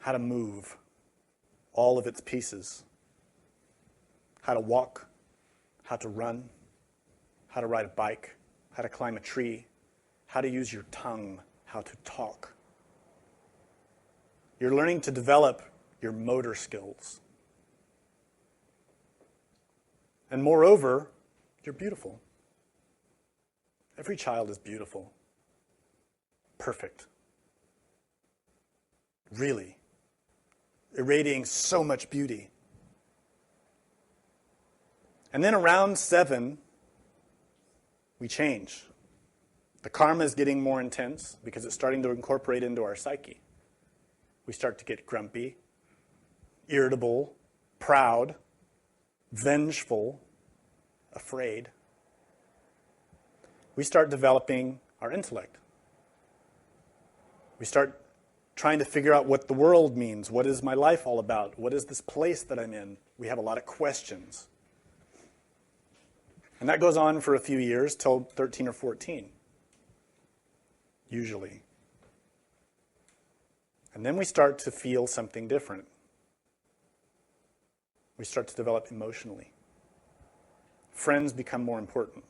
how to move all of its pieces. how to walk, how to run, how to ride a bike, how to climb a tree, how to use your tongue, how to talk. You're learning to develop your motor skills. And moreover, you're beautiful. Every child is beautiful. Perfect. Really. Irradiating so much beauty. And then around 7, we change. The karma is getting more intense because it's starting to incorporate into our psyche. We start to get grumpy, irritable, proud, vengeful, afraid. We start developing our intellect. We start trying to figure out what the world means. What is my life all about? What is this place that I'm in? We have a lot of questions. And that goes on for a few years, till 13 or 14, usually. And then we start to feel something different. We start to develop emotionally. Friends become more important.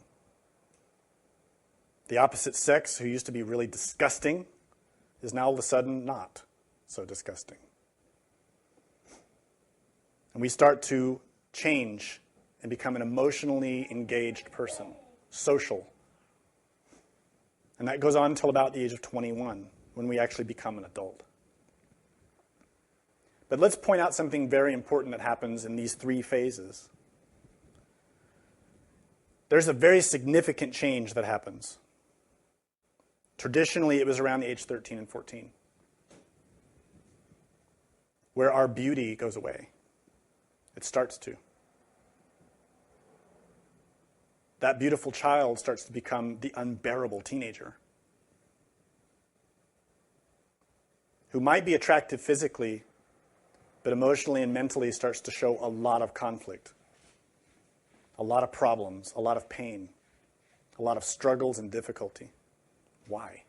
The opposite sex, who used to be really disgusting, is now all of a sudden not so disgusting. And we start to change and become an emotionally engaged person, social. And that goes on until about the age of 21, when we actually become an adult. But let's point out something very important that happens in these 3 phases. There's a very significant change that happens. Traditionally, it was around the age 13 and 14, where our beauty goes away. It starts to. That beautiful child starts to become the unbearable teenager, who might be attractive physically, but emotionally and mentally starts to show a lot of conflict, a lot of problems, a lot of pain, a lot of struggles and difficulty. Why?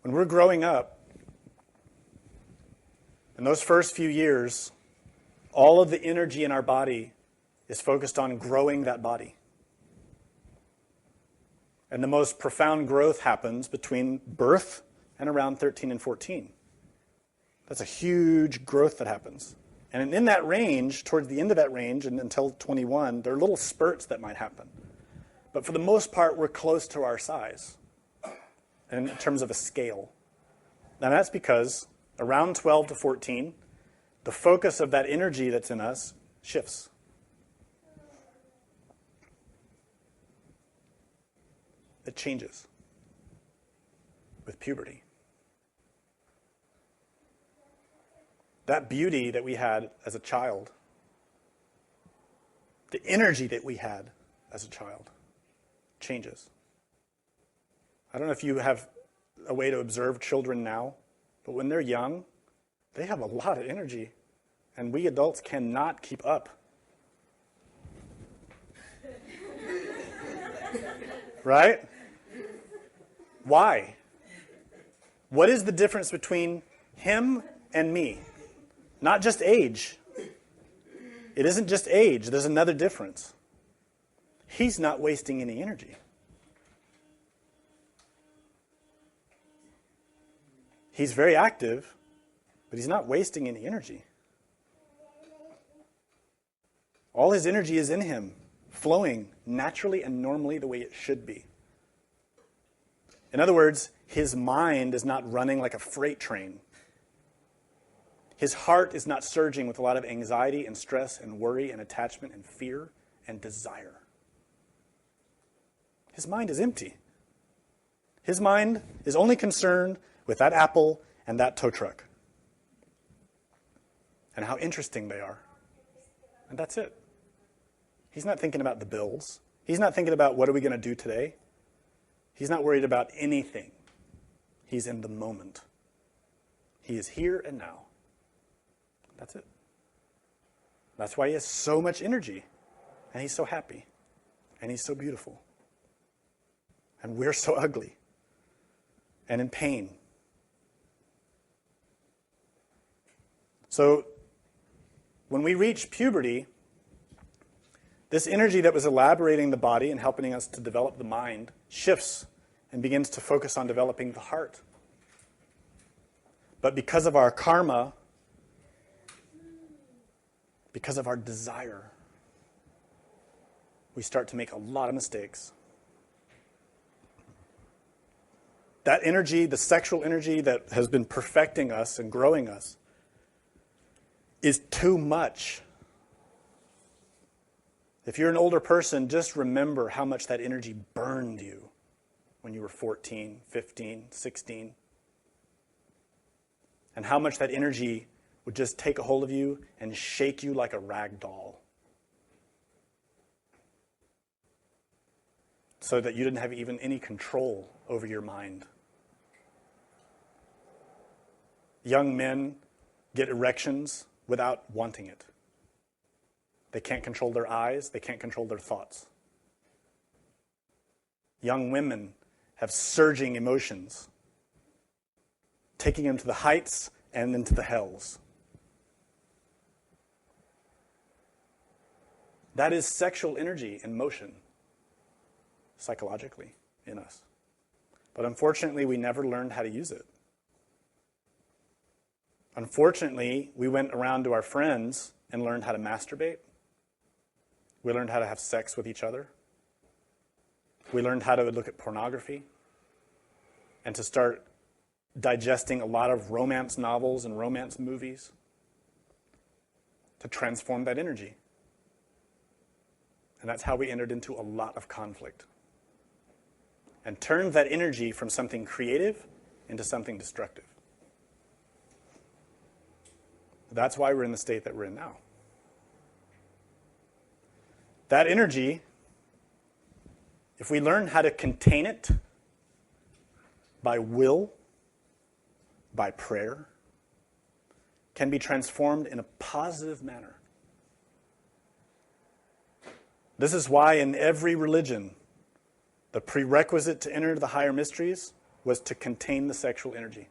When we're growing up, in those first few years, all of the energy in our body is focused on growing that body. And the most profound growth happens between birth and around 13 and 14. That's a huge growth that happens. And in that range, towards the end of that range and until 21, there are little spurts that might happen. But for the most part, we're close to our size in terms of a scale. And that's because around 12 to 14, the focus of that energy that's in us shifts. It changes with puberty. That beauty that we had as a child, the energy that we had as a child, changes. I don't know if you have a way to observe children now, but when they're young, they have a lot of energy, and we adults cannot keep up. Right? Why? What is the difference between him and me? Not just age. It isn't just age. There's another difference. He's not wasting any energy. He's very active, but he's not wasting any energy. All his energy is in him, flowing naturally and normally the way it should be. In other words, his mind is not running like a freight train. His heart is not surging with a lot of anxiety and stress and worry and attachment and fear and desire. His mind is empty. His mind is only concerned with that apple and that tow truck and how interesting they are. And that's it. He's not thinking about the bills. He's not thinking about what are we going to do today. He's not worried about anything. He's in the moment. He is here and now. That's it. That's why he has so much energy. And he's so happy. And he's so beautiful. And we're so ugly. And in pain. So when we reach puberty, this energy that was elaborating the body and helping us to develop the mind shifts and begins to focus on developing the heart. But because of our karma, because of our desire, we start to make a lot of mistakes. That energy, the sexual energy that has been perfecting us and growing us, is too much. If you're an older person, just remember how much that energy burned you when you were 14, 15, 16. And how much that energy would just take a hold of you and shake you like a rag doll. So that you didn't have even any control over your mind. Young men get erections without wanting it. They can't control their eyes. They can't control their thoughts. Young women have surging emotions, taking them to the heights and into the hells. That is sexual energy in motion, psychologically, in us. But unfortunately, we never learned how to use it. Unfortunately, we went around to our friends and learned how to masturbate. We learned how to have sex with each other. We learned how to look at pornography and to start digesting a lot of romance novels and romance movies to transform that energy. And that's how we entered into a lot of conflict and turned that energy from something creative into something destructive. That's why we're in the state that we're in now. That energy, if we learn how to contain it by will, by prayer, can be transformed in a positive manner. This is why in every religion, the prerequisite to enter the higher mysteries was to contain the sexual energy,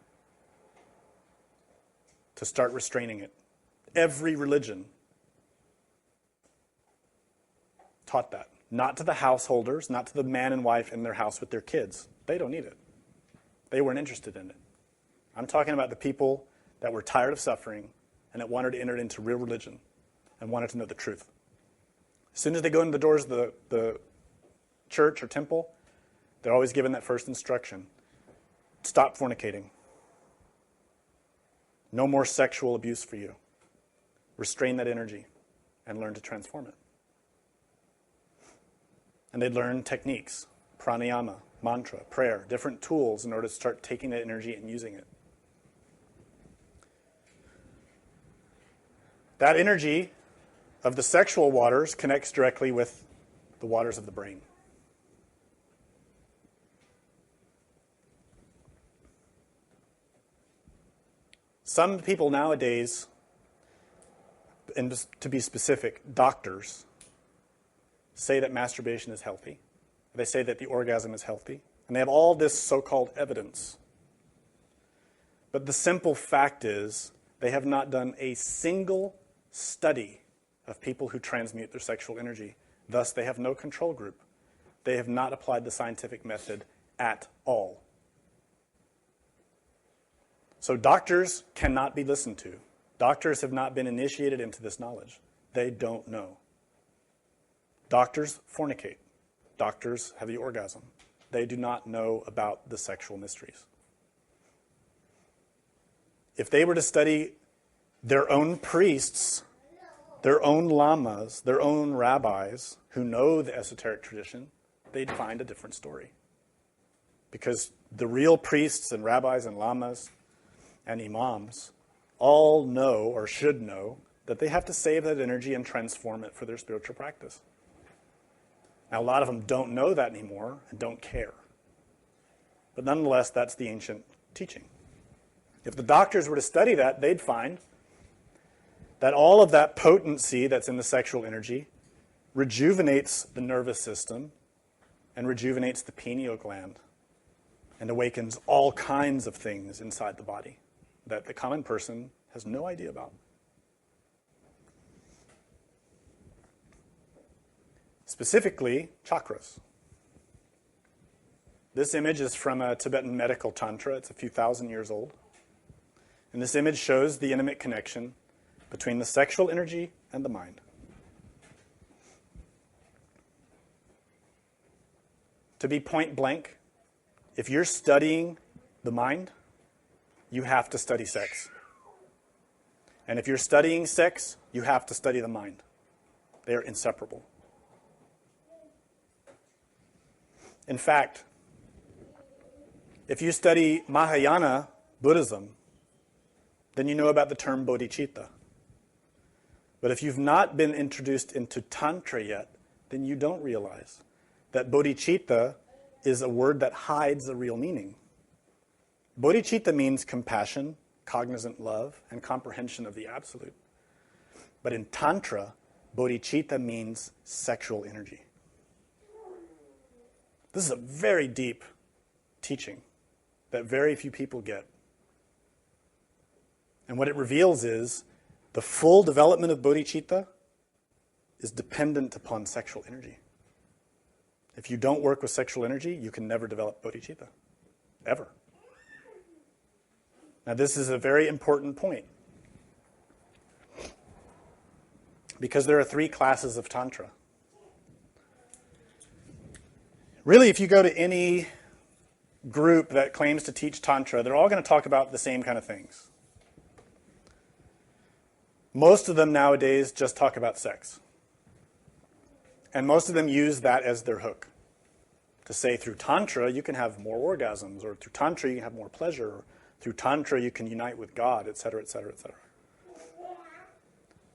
to start restraining it. Every religion taught that. Not to the householders, not to the man and wife in their house with their kids. They don't need it. They weren't interested in it. I'm talking about the people that were tired of suffering and that wanted to enter into real religion and wanted to know the truth. As soon as they go in the doors of the church or temple, they're always given that first instruction. Stop fornicating. No more sexual abuse for you. Restrain that energy and learn to transform it. And they learn techniques, pranayama, mantra, prayer, different tools in order to start taking that energy and using it. That energy of the sexual waters connects directly with the waters of the brain. Some people nowadays, and to be specific, doctors, say that masturbation is healthy. They say that the orgasm is healthy. And they have all this so-called evidence. But the simple fact is they have not done a single study of people who transmute their sexual energy. Thus, they have no control group. They have not applied the scientific method at all. So doctors cannot be listened to. Doctors have not been initiated into this knowledge. They don't know. Doctors fornicate. Doctors have the orgasm. They do not know about the sexual mysteries. If they were to study their own priests, their own lamas, their own rabbis who know the esoteric tradition, they'd find a different story. Because the real priests and rabbis and lamas and imams all know or should know that they have to save that energy and transform it for their spiritual practice. Now, a lot of them don't know that anymore and don't care. But nonetheless, that's the ancient teaching. If the doctors were to study that, they'd find that all of that potency that's in the sexual energy rejuvenates the nervous system and rejuvenates the pineal gland and awakens all kinds of things inside the body that the common person has no idea about. specifically chakras. This image is from a Tibetan medical tantra. It's a few thousand years old. And this image shows the intimate connection between the sexual energy and the mind. To be point blank, if you're studying the mind, you have to study sex. And if you're studying sex, you have to study the mind. They are inseparable. In fact, if you study Mahayana Buddhism, then you know about the term bodhicitta. But if you've not been introduced into tantra yet, then you don't realize that bodhicitta is a word that hides the real meaning. Bodhicitta means compassion, cognizant love, and comprehension of the absolute. But in tantra, bodhicitta means sexual energy. This is a very deep teaching that very few people get. And what it reveals is the full development of bodhicitta is dependent upon sexual energy. If you don't work with sexual energy, you can never develop bodhicitta, ever. Now, this is a very important point, because there are 3 classes of tantra. Really, if you go to any group that claims to teach tantra, they're all going to talk about the same kind of things. Most of them nowadays just talk about sex. And most of them use that as their hook. To say through tantra you can have more orgasms, or through tantra you can have more pleasure, or through tantra you can unite with God, etc., etc., etc.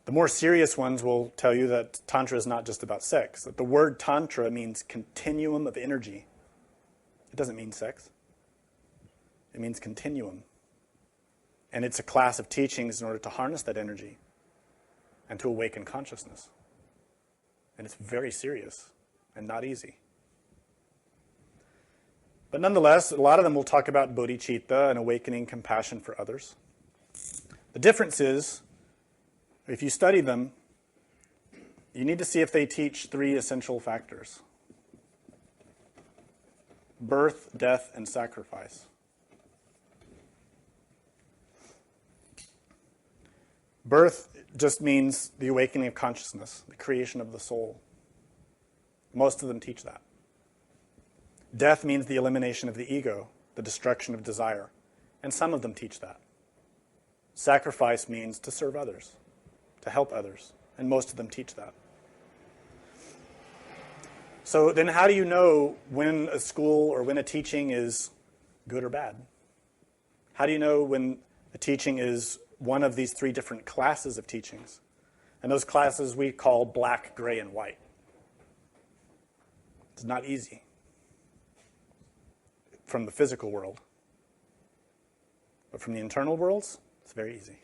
The more serious ones will tell you that tantra is not just about sex. That the word tantra means continuum of energy. It doesn't mean sex. It means continuum. And it's a class of teachings in order to harness that energy and to awaken consciousness. And it's very serious and not easy. But nonetheless, a lot of them will talk about bodhicitta and awakening compassion for others. The difference is, if you study them, you need to see if they teach 3 essential factors: birth, death, and sacrifice. Birth just means the awakening of consciousness, the creation of the soul. Most of them teach that. Death means the elimination of the ego, the destruction of desire, and some of them teach that. Sacrifice means to serve others, to help others, and most of them teach that. So then how do you know when a school or when a teaching is good or bad? How do you know when a teaching is one of these 3 different classes of teachings? And those classes we call black, gray, and white. It's not easy from the physical world. But from the internal worlds, it's very easy.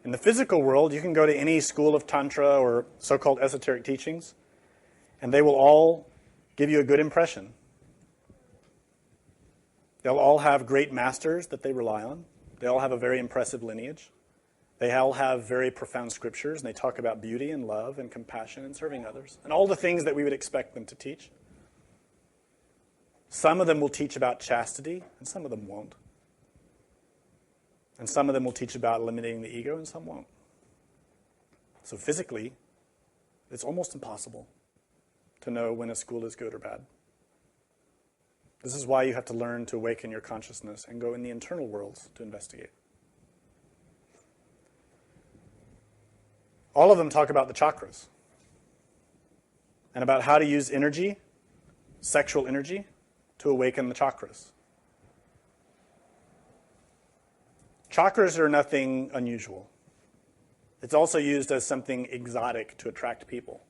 In the physical world, you can go to any school of tantra or so-called esoteric teachings, and they will all give you a good impression. They'll all have great masters that they rely on. They all have a very impressive lineage. They all have very profound scriptures, and they talk about beauty and love and compassion and serving others, and all the things that we would expect them to teach. Some of them will teach about chastity, and some of them won't. And some of them will teach about eliminating the ego, and some won't. So physically, it's almost impossible to know when a school is good or bad. This is why you have to learn to awaken your consciousness and go in the internal worlds to investigate. All of them talk about the chakras and about how to use energy, sexual energy, to awaken the chakras. Chakras are nothing unusual. It's also used as something exotic to attract people.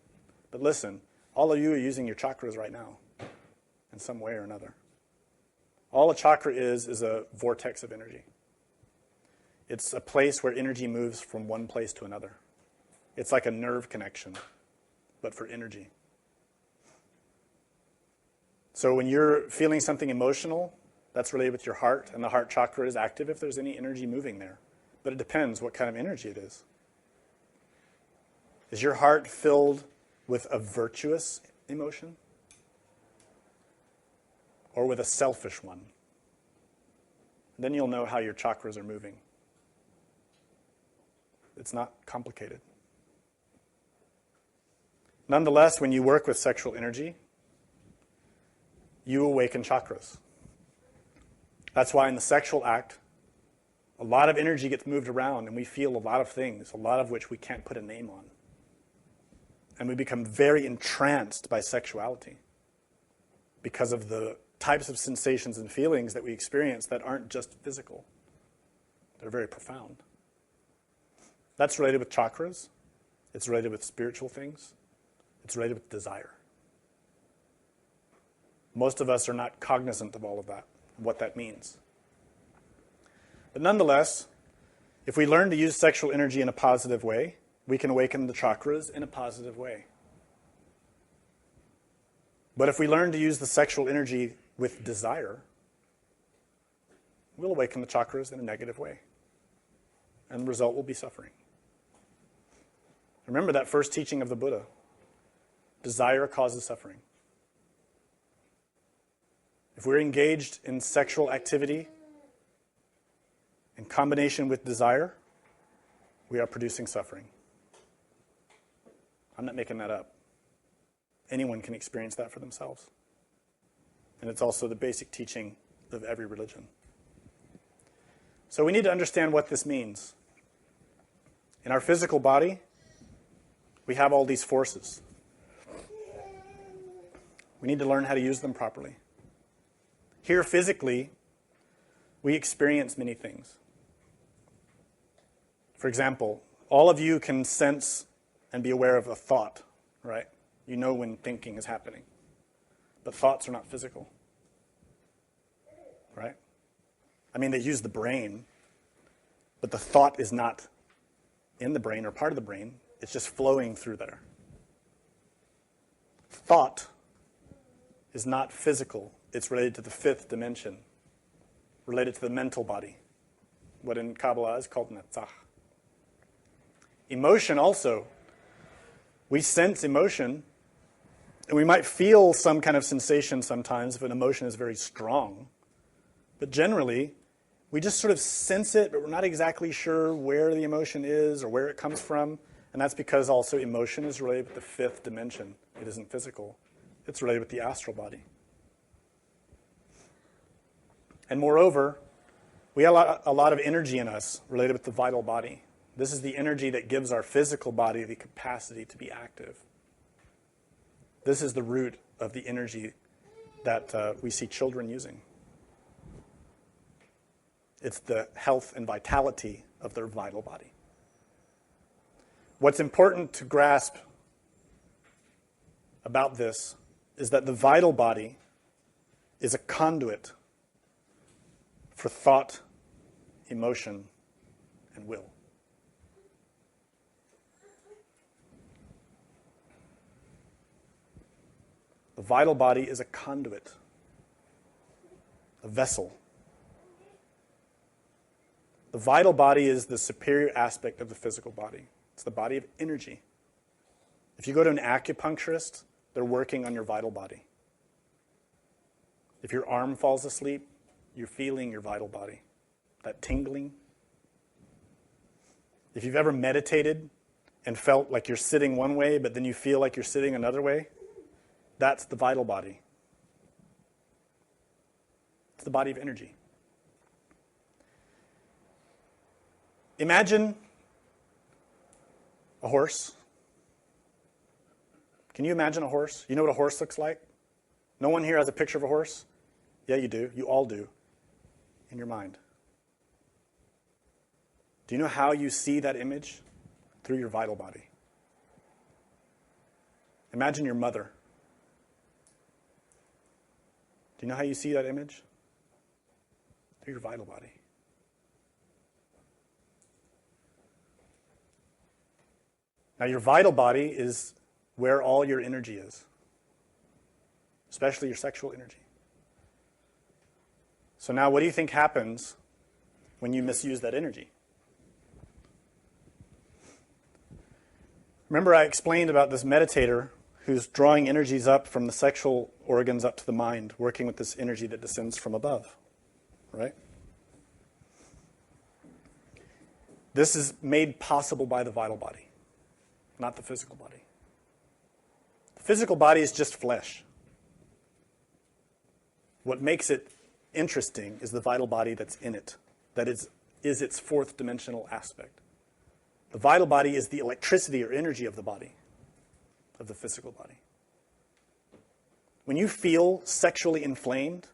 But listen, all of you are using your chakras right now in some way or another. All a chakra is a vortex of energy. It's a place where energy moves from one place to another. It's like a nerve connection, but for energy. So when you're feeling something emotional, that's related with your heart, and the heart chakra is active if there's any energy moving there. But it depends what kind of energy it is. Is your heart filled with a virtuous emotion or with a selfish one. Then you'll know how your chakras are moving. It's not complicated. Nonetheless, when you work with sexual energy, you awaken chakras. That's why in the sexual act, a lot of energy gets moved around and we feel a lot of things, a lot of which we can't put a name on. And we become very entranced by sexuality because of the types of sensations and feelings that we experience that aren't just physical. They're very profound. That's related with chakras. It's related with spiritual things. It's related with desire. Most of us are not cognizant of all of that, what that means. But nonetheless, if we learn to use sexual energy in a positive way, we can awaken the chakras in a positive way. But if we learn to use the sexual energy with desire, we'll awaken the chakras in a negative way. And the result will be suffering. Remember that first teaching of the Buddha. Desire causes suffering. If we're engaged in sexual activity in combination with desire, we are producing suffering. I'm not making that up. Anyone can experience that for themselves. And it's also the basic teaching of every religion. So we need to understand what this means. In our physical body, we have all these forces. We need to learn how to use them properly. Here physically, we experience many things. For example, all of you can sense and be aware of a thought, right? You know when thinking is happening. But thoughts are not physical, right? I mean, they use the brain, but the thought is not in the brain or part of the brain. It's just flowing through there. Thought is not physical. It's related to the fifth dimension, related to the mental body, what in Kabbalah is called netzach. Emotion also. We sense emotion, and we might feel some kind of sensation sometimes if an emotion is very strong. But generally, we just sort of sense it, but we're not exactly sure where the emotion is or where it comes from. And that's because also emotion is related with the fifth dimension. It isn't physical. It's related with the astral body. And moreover, we have a lot of energy in us related with the vital body. This is the energy that gives our physical body the capacity to be active. This is the root of the energy that we see children using. It's the health and vitality of their vital body. What's important to grasp about this is that the vital body is a conduit for thought, emotion, and will. The vital body is a conduit, a vessel. The vital body is the superior aspect of the physical body. It's the body of energy. If you go to an acupuncturist, they're working on your vital body. If your arm falls asleep, you're feeling your vital body, that tingling. If you've ever meditated and felt like you're sitting one way, but then you feel like you're sitting another way, that's the vital body. It's the body of energy. Imagine a horse. Can you imagine a horse? You know what a horse looks like? No one here has a picture of a horse? Yeah, you do. You all do. In your mind. Do you know how you see that image? Through your vital body. Imagine your mother. Do you know how you see that image? Through your vital body. Now, your vital body is where all your energy is, especially your sexual energy. So now what do you think happens when you misuse that energy? Remember I explained about this meditator who's drawing energies up from the sexual organs up to the mind, working with this energy that descends from above, right? This is made possible by the vital body, not the physical body. The physical body is just flesh. What makes it interesting is the vital body that's in it, that is its fourth dimensional aspect. The vital body is the electricity or energy of the body, of the physical body. When you feel sexually inflamed,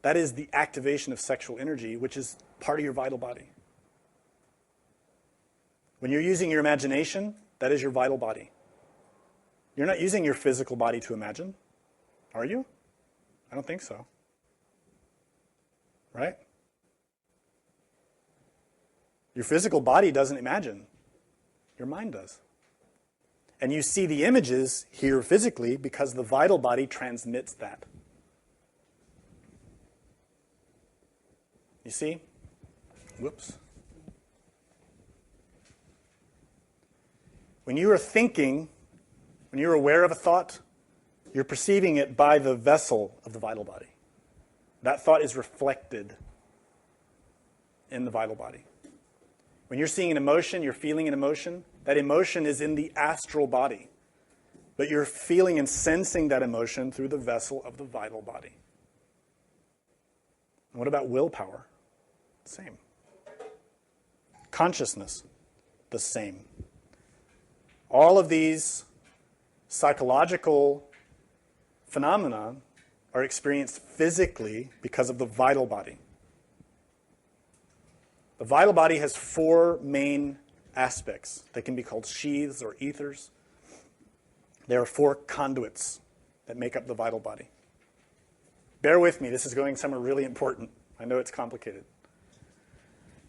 that is the activation of sexual energy, which is part of your vital body. When you're using your imagination, that is your vital body. You're not using your physical body to imagine, are you? I don't think so. Right? Your physical body doesn't imagine. Your mind does. And you see the images here physically because the vital body transmits that. You see? Whoops. When you are thinking, when you're aware of a thought, you're perceiving it by the vessel of the vital body. That thought is reflected in the vital body. When you're seeing an emotion, you're feeling an emotion, that emotion is in the astral body. But you're feeling and sensing that emotion through the vessel of the vital body. And what about willpower? Same. Consciousness, the same. All of these psychological phenomena are experienced physically because of the vital body. The vital body has four main aspects. They can be called sheaths or ethers. There are four conduits that make up the vital body. Bear with me, this is going somewhere really important. I know it's complicated.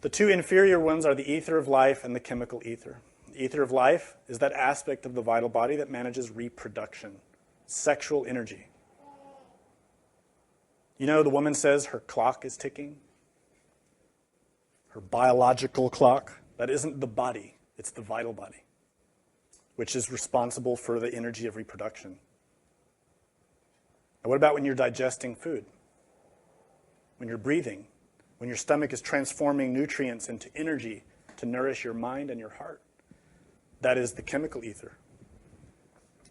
The two inferior ones are the ether of life and the chemical ether. The ether of life is that aspect of the vital body that manages reproduction, sexual energy. You know, the woman says her clock is ticking. Her biological clock. That isn't the body, it's the vital body, which is responsible for the energy of reproduction. And what about when you're digesting food? When you're breathing? When your stomach is transforming nutrients into energy to nourish your mind and your heart? That is the chemical ether.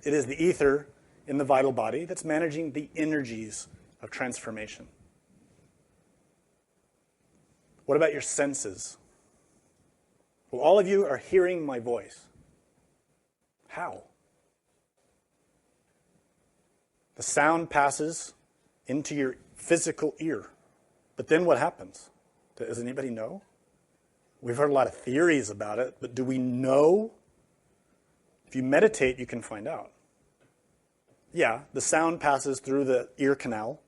It is the ether in the vital body that's managing the energies of transformation. What about your senses? Well, all of you are hearing my voice. How? The sound passes into your physical ear. But then what happens? Does anybody know? We've heard a lot of theories about it, but do we know? If you meditate, you can find out. Yeah, the sound passes through the ear canal,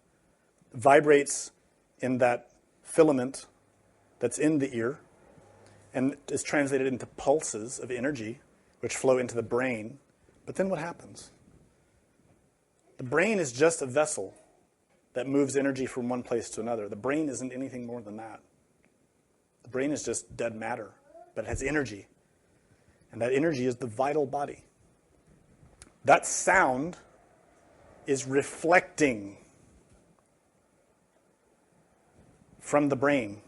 vibrates in that filament that's in the ear, and is translated into pulses of energy, which flow into the brain. But then what happens? The brain is just a vessel that moves energy from one place to another. The brain isn't anything more than that. The brain is just dead matter, but it has energy. And that energy is the vital body. That sound is reflecting from the brain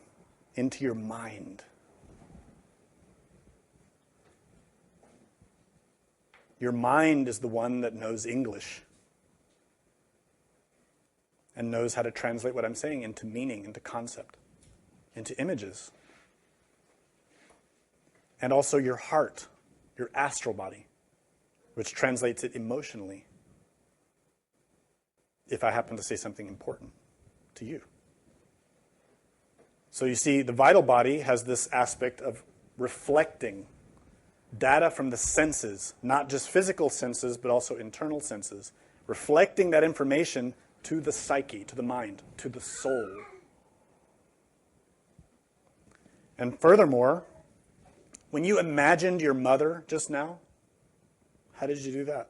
into your mind. Your mind is the one that knows English and knows how to translate what I'm saying into meaning, into concept, into images. And also your heart, your astral body, which translates it emotionally, if I happen to say something important to you. So you see, the vital body has this aspect of reflecting data from the senses, not just physical senses, but also internal senses, reflecting that information to the psyche, to the mind, to the soul. And furthermore, when you imagined your mother just now, how did you do that?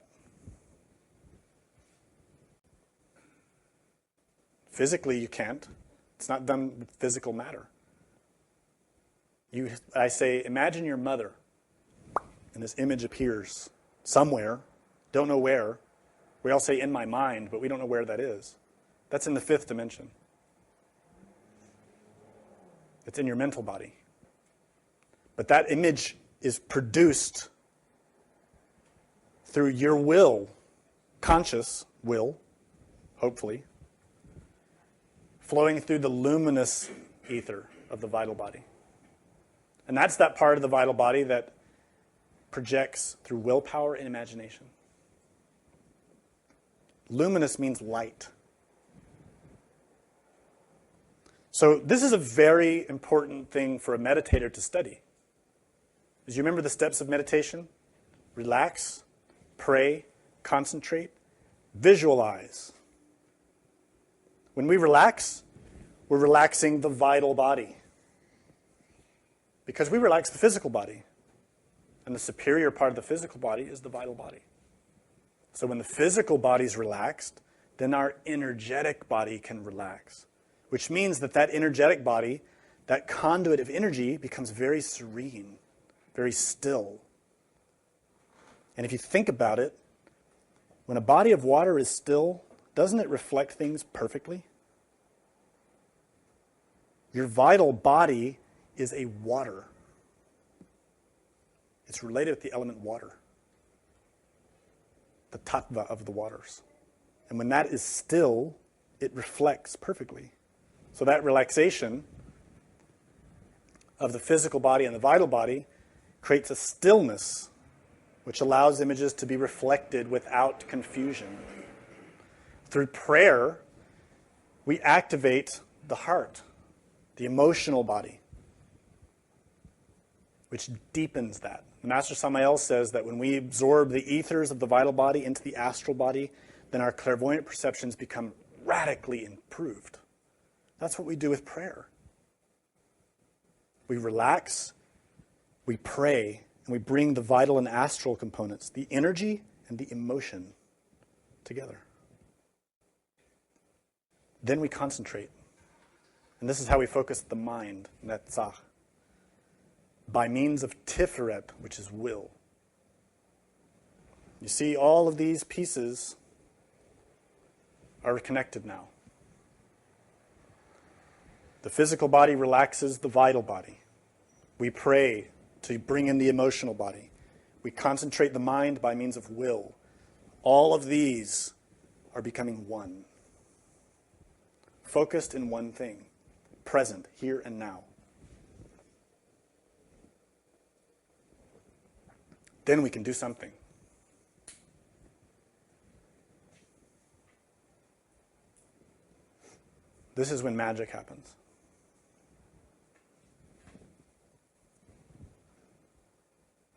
Physically, you can't. It's not done with physical matter. I say, imagine your mother, and this image appears somewhere, don't know where, We all say in my mind, but we don't know where that is. That's in the fifth dimension. It's in your mental body. But that image is produced through your will, conscious will, hopefully, flowing through the luminous ether of the vital body. And that's that part of the vital body that projects through willpower and imagination. Luminous means light. So this is a very important thing for a meditator to study. As you remember the steps of meditation, relax, pray, concentrate, visualize. When we relax, we're relaxing the vital body. Because we relax the physical body. And the superior part of the physical body is the vital body. So when the physical body is relaxed, then our energetic body can relax. Which means that that energetic body, that conduit of energy, becomes very serene, very still. And if you think about it, when a body of water is still, doesn't it reflect things perfectly? Your vital body is a water. It's related with the element water, the tattva of the waters. And when that is still, it reflects perfectly. So that relaxation of the physical body and the vital body creates a stillness which allows images to be reflected without confusion. Through prayer, we activate the heart, the emotional body, which deepens that. Master Samael says that when we absorb the ethers of the vital body into the astral body, then our clairvoyant perceptions become radically improved. That's what we do with prayer. We relax, we pray, and we bring the vital and astral components, the energy and the emotion, together. Then we concentrate. And this is how we focus the mind, netzach, by means of tiferet, which is will. You see, all of these pieces are connected now. The physical body relaxes the vital body. We pray to bring in the emotional body. We concentrate the mind by means of will. All of these are becoming one. Focused in one thing. Present, here and now. Then we can do something. This is when magic happens.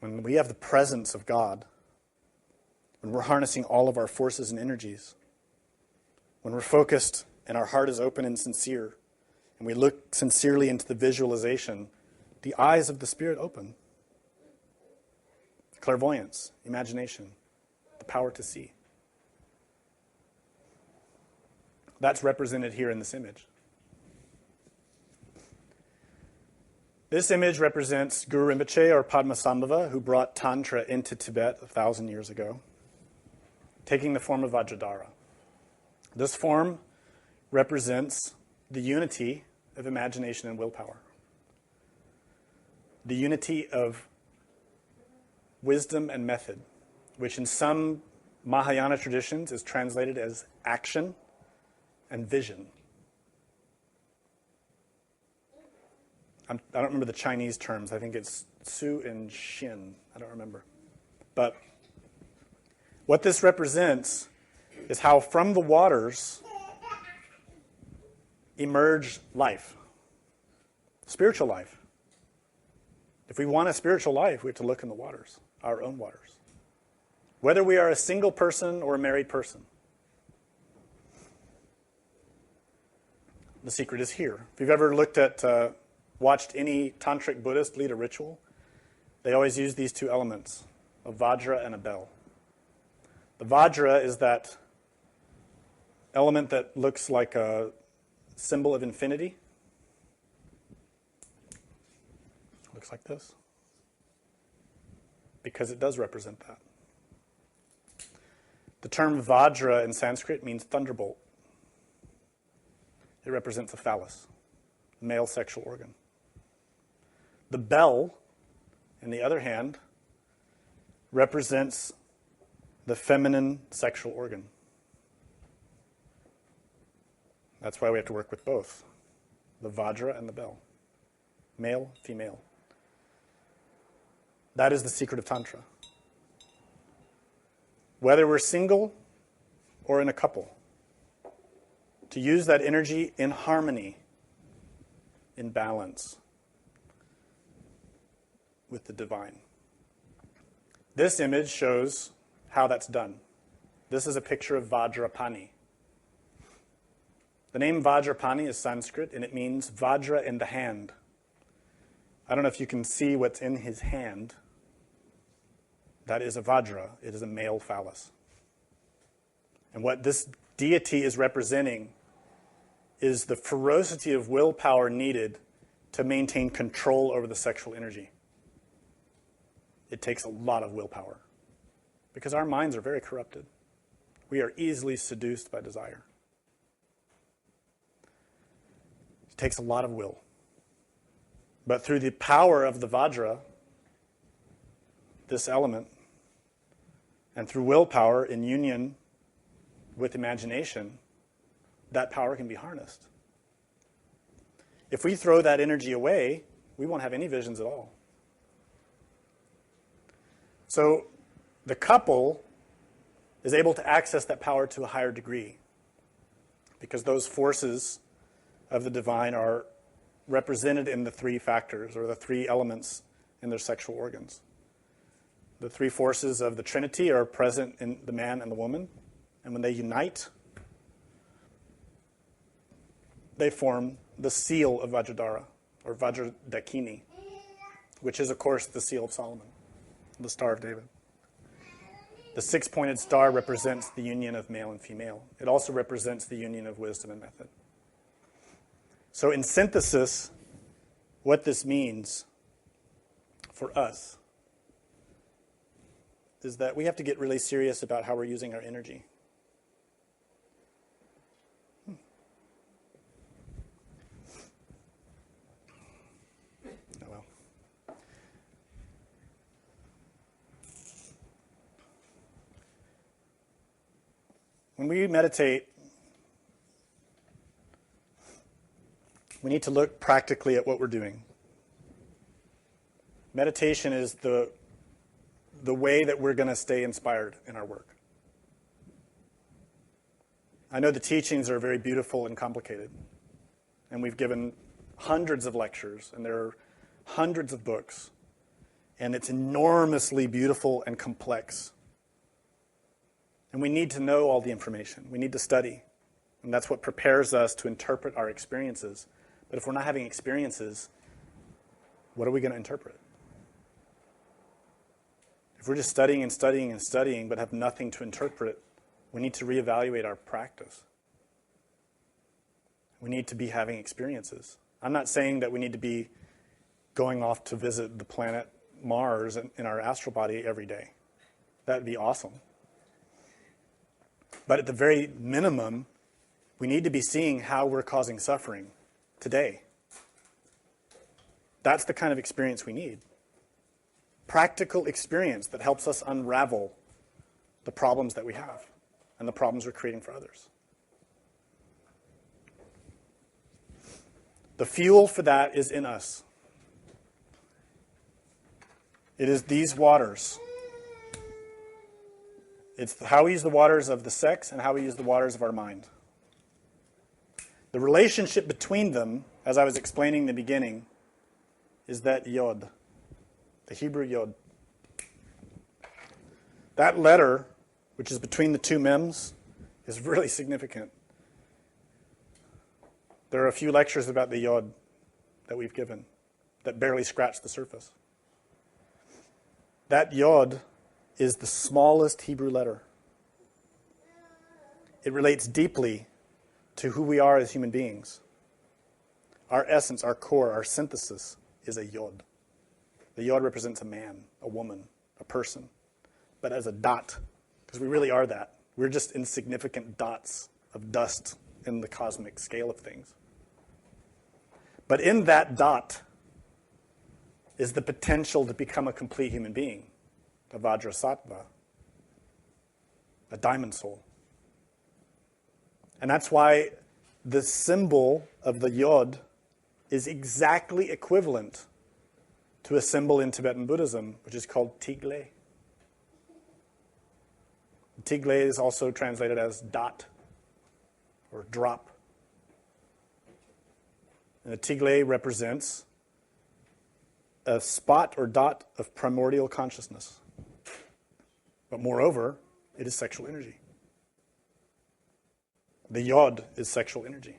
When we have the presence of God, when we're harnessing all of our forces and energies, when we're focused and our heart is open and sincere, and we look sincerely into the visualization, the eyes of the Spirit open. Clairvoyance, imagination, the power to see. That's represented here in this image. This image represents Guru Rinpoche, or Padmasambhava, who brought Tantra into Tibet 1,000 years ago, taking the form of Vajradhara. This form represents the unity of imagination and willpower, the unity of wisdom and method, which in some Mahayana traditions is translated as action and vision. I don't remember the Chinese terms. I think it's Su and Xin. I don't remember. But what this represents is how from the waters emerge life, spiritual life. If we want a spiritual life, we have to look in the waters, our own waters. Whether we are a single person or a married person. The secret is here. If you've ever watched any tantric Buddhist lead a ritual, they always use these two elements, a vajra and a bell. The vajra is that element that looks like a symbol of infinity. Looks like this. Because it does represent that. The term Vajra in Sanskrit means thunderbolt. It represents a phallus, male sexual organ. The bell, on the other hand, represents the feminine sexual organ. That's why we have to work with both, the Vajra and the bell. Male, female. That is the secret of Tantra. Whether we're single or in a couple, to use that energy in harmony, in balance with the divine. This image shows how that's done. This is a picture of Vajrapani. The name Vajrapani is Sanskrit, and it means Vajra in the hand. I don't know if you can see what's in his hand. That is a Vajra. It is a male phallus. And what this deity is representing is the ferocity of willpower needed to maintain control over the sexual energy. It takes a lot of willpower because our minds are very corrupted. We are easily seduced by desire. It takes a lot of will. But through the power of the Vajra, this element, and through willpower in union with imagination, that power can be harnessed. If we throw that energy away, we won't have any visions at all. So the couple is able to access that power to a higher degree because those forces of the divine are represented in the three factors or the three elements in their sexual organs. The three forces of the Trinity are present in the man and the woman, and when they unite, they form the seal of Vajradhara, or Vajradakini, which is, of course, the seal of Solomon, the Star of David. The six-pointed star represents the union of male and female. It also represents the union of wisdom and method. So in synthesis, what this means for us is that we have to get really serious about how we're using our energy. Oh well. When we meditate, we need to look practically at what we're doing. Meditation is the way that we're going to stay inspired in our work. I know the teachings are very beautiful and complicated, and we've given hundreds of lectures, and there are hundreds of books, and it's enormously beautiful and complex. And we need to know all the information. We need to study, and that's what prepares us to interpret our experiences. But if we're not having experiences, what are we going to interpret? If we're just studying and studying and studying but have nothing to interpret, we need to reevaluate our practice. We need to be having experiences. I'm not saying that we need to be going off to visit the planet Mars in our astral body every day. That would be awesome. But at the very minimum, we need to be seeing how we're causing suffering today. That's the kind of experience we need. Practical experience that helps us unravel the problems that we have and the problems we're creating for others. The fuel for that is in us. It is these waters. It's how we use the waters of the sex and how we use the waters of our mind. The relationship between them, as I was explaining in the beginning, is that yod, the Hebrew yod. That letter, which is between the two mems, is really significant. There are a few lectures about the yod that we've given that barely scratch the surface. That yod is the smallest Hebrew letter. It relates deeply to who we are as human beings. Our essence, our core, our synthesis is a yod. The yod represents a man, a woman, a person, but as a dot, because we really are that. We're just insignificant dots of dust in the cosmic scale of things. But in that dot is the potential to become a complete human being, a Vajrasattva, a diamond soul. And that's why the symbol of the yod is exactly equivalent to a symbol in Tibetan Buddhism, which is called tigle. Tigle is also translated as dot or drop. And the tigle represents a spot or dot of primordial consciousness. But moreover, it is sexual energy. The yod is sexual energy.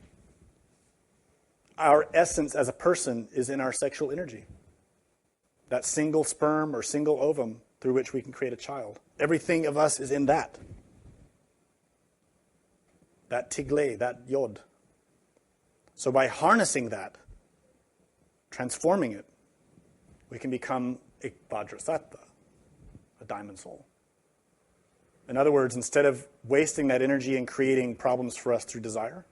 Our essence as a person is in our sexual energy. That single sperm or single ovum through which we can create a child. Everything of us is in that. That tigle, that yod. So by harnessing that, transforming it, we can become a Vajrasattva, a diamond soul. In other words, instead of wasting that energy and creating problems for us through desire,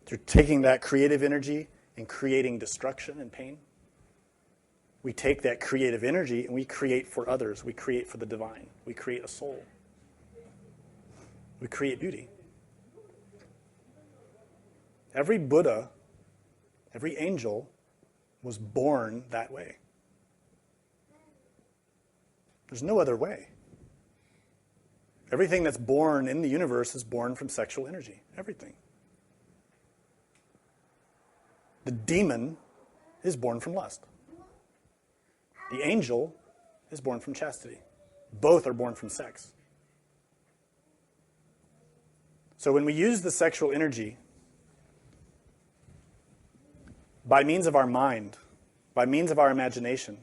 through taking that creative energy and creating destruction and pain, we take that creative energy and we create for others. We create for the divine. We create a soul. We create beauty. Every Buddha, every angel was born that way. There's no other way. Everything that's born in the universe is born from sexual energy. Everything. The demon is born from lust. The angel is born from chastity. Both are born from sex. So when we use the sexual energy by means of our mind, by means of our imagination,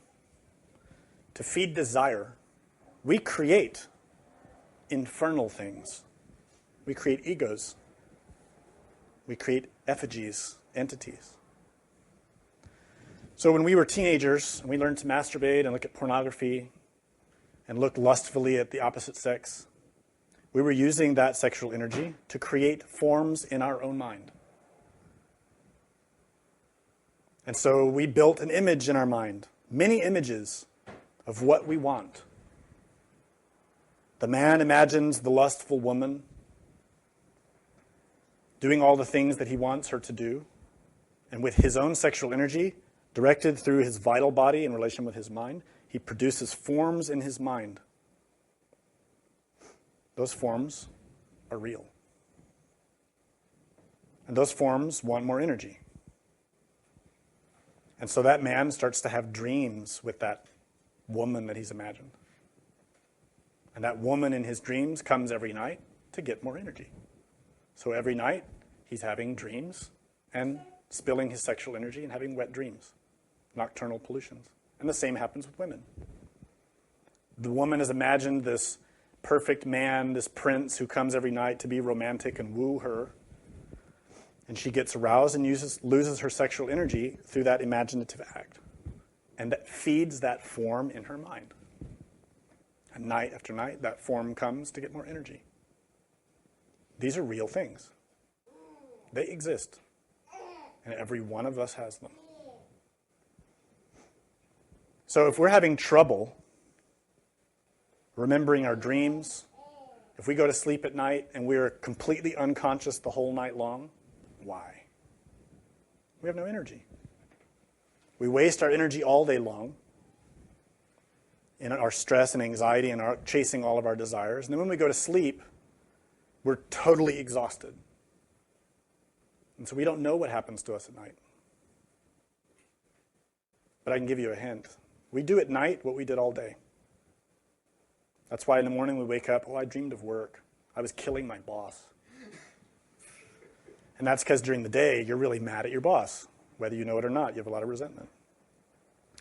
to feed desire, we create infernal things. We create egos. We create effigies, entities. So when we were teenagers and we learned to masturbate and look at pornography and look lustfully at the opposite sex, we were using that sexual energy to create forms in our own mind. And so we built an image in our mind, many images of what we want. The man imagines the lustful woman doing all the things that he wants her to do, and with his own sexual energy, directed through his vital body in relation with his mind, he produces forms in his mind. Those forms are real. And those forms want more energy. And so that man starts to have dreams with that woman that he's imagined. And that woman in his dreams comes every night to get more energy. So every night he's having dreams and spilling his sexual energy and having wet dreams, nocturnal pollutions. And the same happens with women. The woman has imagined this perfect man, this prince who comes every night to be romantic and woo her. And she gets aroused and loses her sexual energy through that imaginative act. And that feeds that form in her mind. And night after night, that form comes to get more energy. These are real things. They exist. And every one of us has them. So if we're having trouble remembering our dreams, if we go to sleep at night and we're completely unconscious the whole night long, why? We have no energy. We waste our energy all day long in our stress and anxiety and our chasing all of our desires. And then when we go to sleep, we're totally exhausted. And so we don't know what happens to us at night. But I can give you a hint. We do at night what we did all day. That's why in the morning we wake up, I dreamed of work. I was killing my boss. And that's because during the day, you're really mad at your boss. Whether you know it or not, you have a lot of resentment.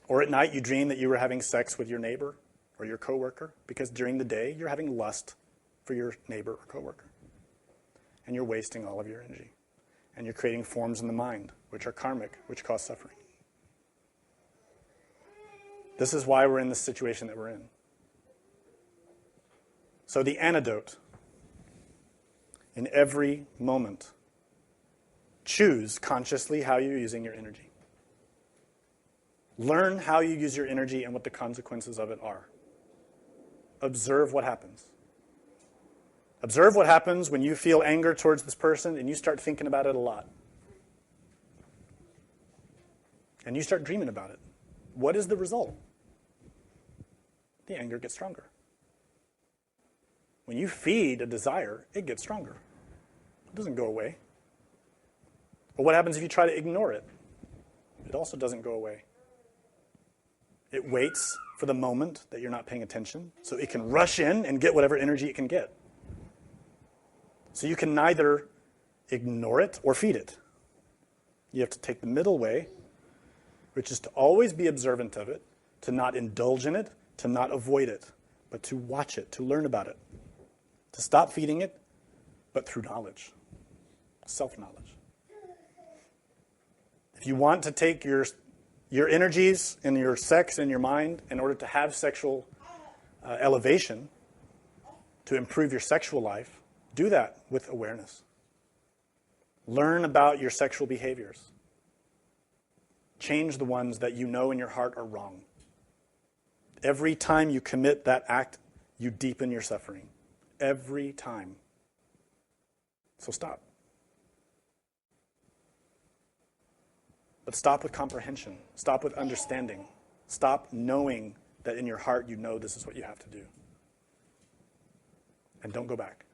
Or at night, you dream that you were having sex with your neighbor or your coworker, because during the day, you're having lust for your neighbor or coworker. And you're wasting all of your energy. And you're creating forms in the mind, which are karmic, which cause suffering. This is why we're in the situation that we're in. So the antidote in every moment. Choose consciously how you're using your energy. Learn how you use your energy and what the consequences of it are. Observe what happens. Observe what happens when you feel anger towards this person and you start thinking about it a lot. And you start dreaming about it. What is the result? The anger gets stronger. When you feed a desire, it gets stronger. It doesn't go away. But what happens if you try to ignore it? It also doesn't go away. It waits for the moment that you're not paying attention, so it can rush in and get whatever energy it can get. So you can neither ignore it or feed it. You have to take the middle way, which is to always be observant of it, to not indulge in it, to not avoid it, but to watch it, to learn about it, to stop feeding it, but through knowledge, self-knowledge. If you want to take your energies and your sex and your mind in order to have sexual elevation, to improve your sexual life, do that with awareness. Learn about your sexual behaviors. Change the ones that you know in your heart are wrong. Every time you commit that act, you deepen your suffering. Every time. So stop. But stop with comprehension. Stop with understanding. Stop knowing that in your heart you know this is what you have to do. And don't go back.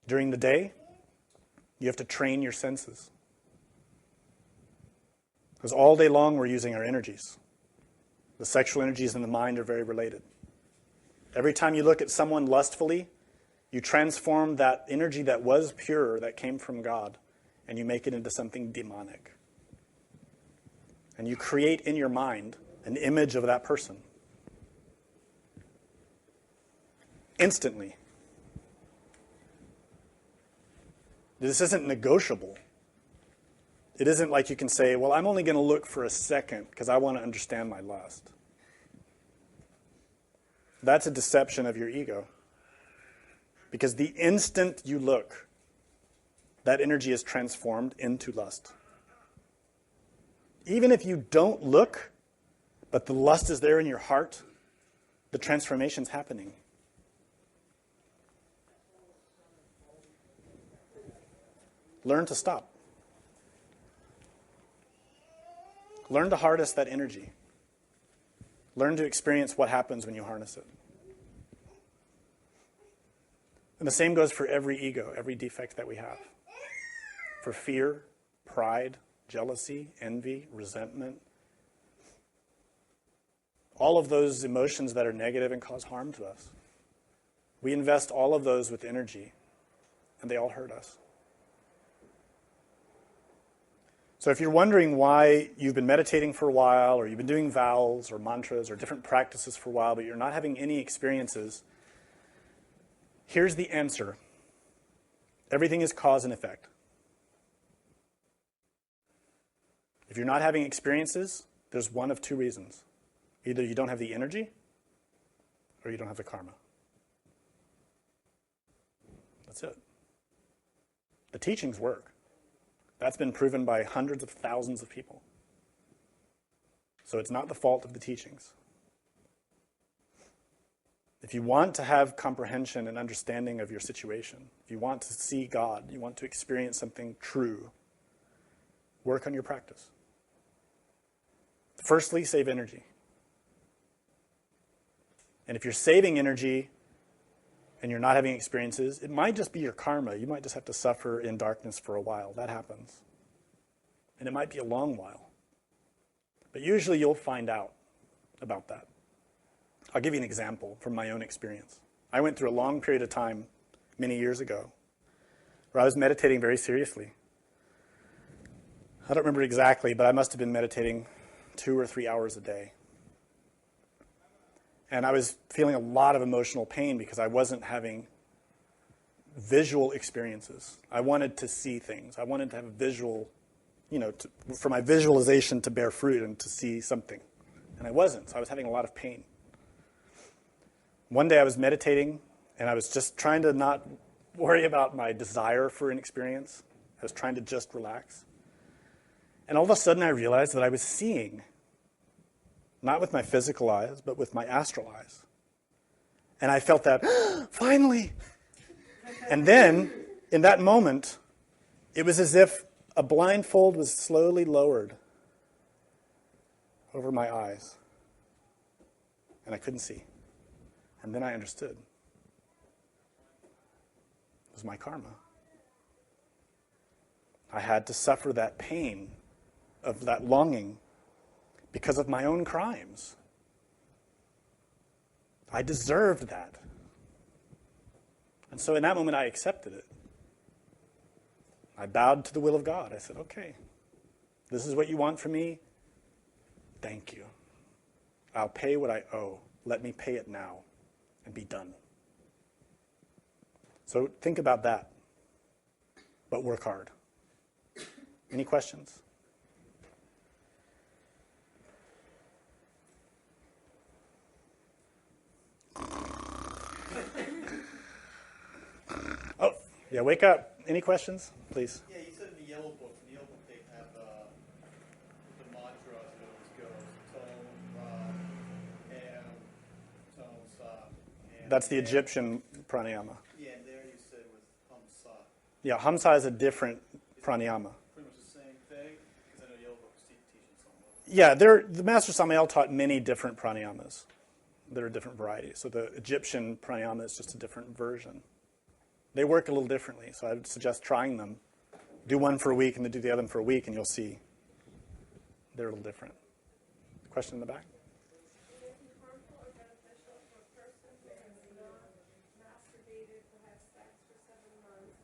During the day, you have to train your senses. Because all day long we're using our energies. The sexual energies in the mind are very related. Every time you look at someone lustfully, you transform that energy that was pure, that came from God, and you make it into something demonic. And you create in your mind an image of that person. Instantly. This isn't negotiable. It isn't like you can say, well, I'm only going to look for a second because I want to understand my lust. That's a deception of your ego. Because the instant you look, that energy is transformed into lust. Even if you don't look, but the lust is there in your heart, the transformation's happening. Learn to stop. Learn to harness that energy. Learn to experience what happens when you harness it. And the same goes for every ego, every defect that we have. For fear, pride, jealousy, envy, resentment. All of those emotions that are negative and cause harm to us. We invest all of those with energy, and they all hurt us. So if you're wondering why you've been meditating for a while, or you've been doing vows or mantras or different practices for a while, but you're not having any experiences, here's the answer. Everything is cause and effect. If you're not having experiences, there's one of two reasons. Either you don't have the energy, or you don't have the karma. That's it. The teachings work. That's been proven by hundreds of thousands of people. So it's not the fault of the teachings. If you want to have comprehension and understanding of your situation, if you want to see God, you want to experience something true, work on your practice. Firstly, save energy. And if you're saving energy and you're not having experiences, it might just be your karma. You might just have to suffer in darkness for a while. That happens. And it might be a long while. But usually you'll find out about that. I'll give you an example from my own experience. I went through a long period of time many years ago where I was meditating very seriously. I don't remember exactly, but I must have been meditating 2 or 3 hours a day. And I was feeling a lot of emotional pain because I wasn't having visual experiences. I wanted to see things. I wanted to have a visual, for my visualization to bear fruit and to see something. And I wasn't, so I was having a lot of pain. One day I was meditating, And I was just trying to not worry about my desire for an experience. I was trying to just relax. And all of a sudden I realized that I was seeing, not with my physical eyes, but with my astral eyes. And I felt that, finally. And then, in that moment, it was as if a blindfold was slowly lowered over my eyes. And I couldn't see. And then I understood. It was my karma. I had to suffer that pain of that longing because of my own crimes. I deserved that. And so in that moment, I accepted it. I bowed to the will of God. I said, okay, this is what you want from me. Thank you. I'll pay what I owe. Let me pay it now and be done. So think about that, but work hard. Any questions? Oh, yeah, wake up. Any questions, please? Yeah, you said in the yellow book they have the mantra as it always goes, tone, and That's the Egyptian pranayama. Yeah, and there you said with hamsa. Yeah, hamsa is a different pranayama. Pretty much the same thing, because I know yellow book was teaching something. Yeah, the Master Samael taught many different pranayamas. There are different varieties. So the Egyptian pranayama is just a different version. They work a little differently, so I would suggest trying them. Do one for a week and then do the other one for a week, and you'll see they're a little different. Question in the back? Would it be harmful or beneficial for a person who has not masturbated, perhaps sex for 7 months,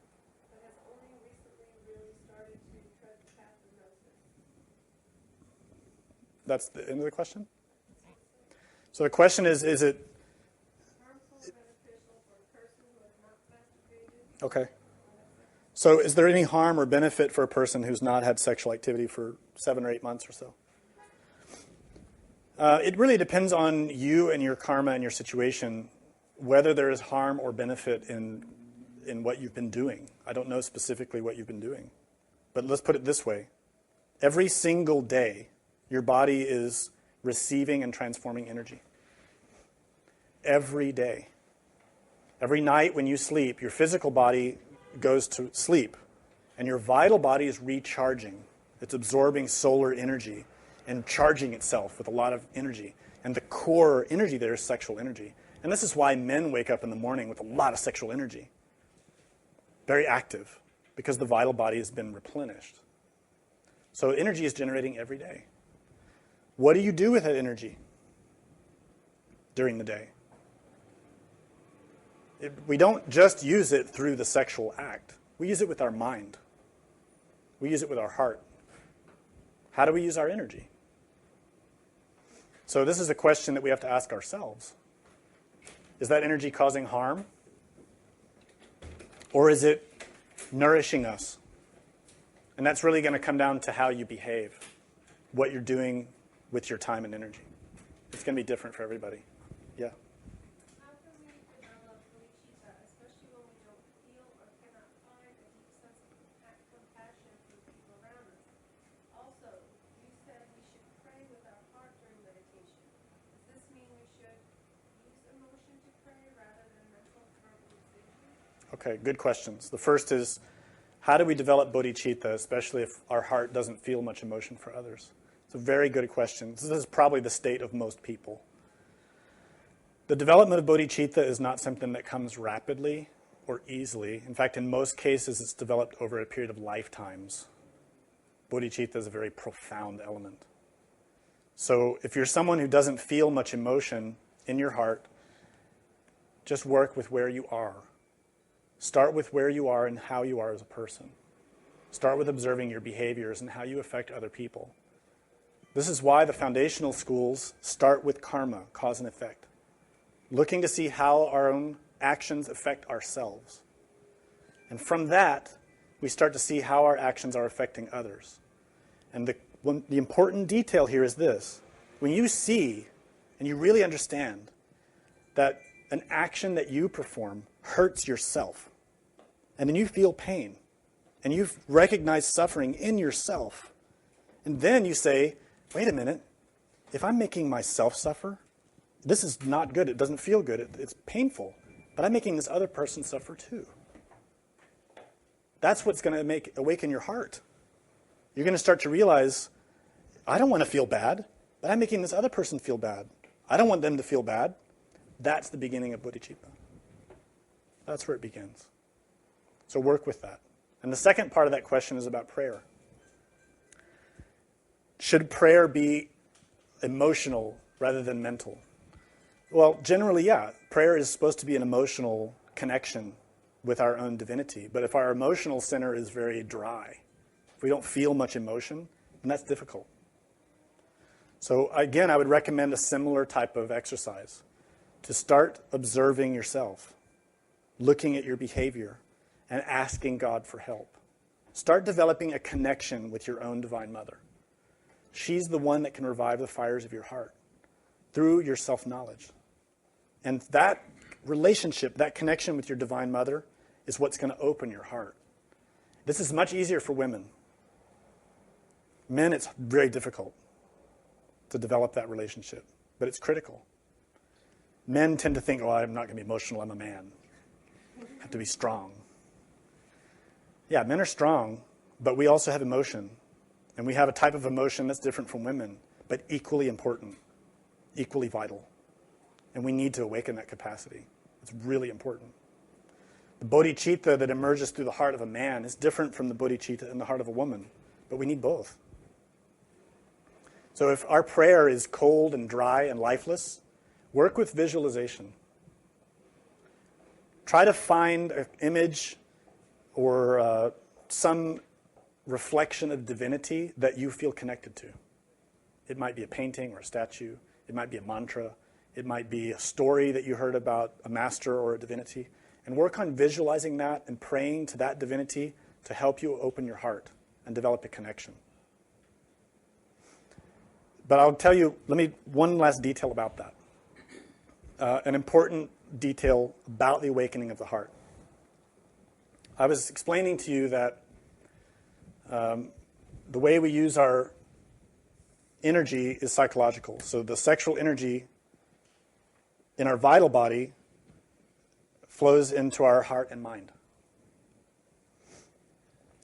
but has only recently really started to tread the path of gnosis? That's the end of the question? So the question is it... Harmful or beneficial for a person who has not masturbated? Okay. So is there any harm or benefit for a person who's not had sexual activity for 7 or 8 months or so? It really depends on you and your karma and your situation, whether there is harm or benefit in what you've been doing. I don't know specifically what you've been doing. But let's put it this way. Every single day, your body is receiving and transforming energy. Every day. Every night when you sleep, your physical body goes to sleep, and your vital body is recharging. It's absorbing solar energy and charging itself with a lot of energy. And the core energy there is sexual energy. And this is why men wake up in the morning with a lot of sexual energy. Very active, because the vital body has been replenished. So energy is generating every day. What do you do with that energy during the day? We don't just use it through the sexual act. We use it with our mind. We use it with our heart. How do we use our energy? So this is a question that we have to ask ourselves. Is that energy causing harm? Or is it nourishing us? And that's really going to come down to how you behave, what you're doing with your time and energy. It's going to be different for everybody. Yeah? How can we develop bodhicitta, especially when we don't feel or cannot find a deep sense of compassion for the people around us? Also, you said we should pray with our heart during meditation. Does this mean we should use emotion to pray rather than mental verbalization? Okay, good questions. The first is, how do we develop bodhicitta, especially if our heart doesn't feel much emotion for others? It's a very good question. This is probably the state of most people. The development of bodhicitta is not something that comes rapidly or easily. In fact, in most cases, it's developed over a period of lifetimes. Bodhicitta is a very profound element. So if you're someone who doesn't feel much emotion in your heart, just work with where you are. Start with where you are and how you are as a person. Start with observing your behaviors and how you affect other people. This is why the foundational schools start with karma, cause and effect, looking to see how our own actions affect ourselves. And from that, we start to see how our actions are affecting others. And the important detail here is this. When you see and you really understand that an action that you perform hurts yourself, and then you feel pain, and you recognize suffering in yourself, and then you say, wait a minute, if I'm making myself suffer, this is not good. It doesn't feel good. It's painful. But I'm making this other person suffer too. That's what's going to awaken your heart. You're going to start to realize, I don't want to feel bad, but I'm making this other person feel bad. I don't want them to feel bad. That's the beginning of bodhicitta. That's where it begins. So work with that. And the second part of that question is about prayer. Should prayer be emotional rather than mental? Well, generally, yeah. Prayer is supposed to be an emotional connection with our own divinity. But if our emotional center is very dry, if we don't feel much emotion, then that's difficult. So again, I would recommend a similar type of exercise. To start observing yourself, looking at your behavior, and asking God for help. Start developing a connection with your own Divine Mother. She's the one that can revive the fires of your heart through your self-knowledge. And that relationship, that connection with your Divine Mother is what's going to open your heart. This is much easier for women. Men, it's very difficult to develop that relationship, but it's critical. Men tend to think, oh, I'm not going to be emotional, I'm a man. I have to be strong. Yeah, men are strong, but we also have emotion. And we have a type of emotion that's different from women, but equally important, equally vital. And we need to awaken that capacity. It's really important. The bodhicitta that emerges through the heart of a man is different from the bodhicitta in the heart of a woman, but we need both. So if our prayer is cold and dry and lifeless, work with visualization. Try to find an image or some reflection of divinity that you feel connected to. It might be a painting or a statue. It might be a mantra. It might be a story that you heard about a master or a divinity. And work on visualizing that and praying to that divinity to help you open your heart and develop a connection. But I'll tell you, one last detail about that. An important detail about the awakening of the heart. I was explaining to you that the way we use our energy is psychological. So the sexual energy in our vital body flows into our heart and mind.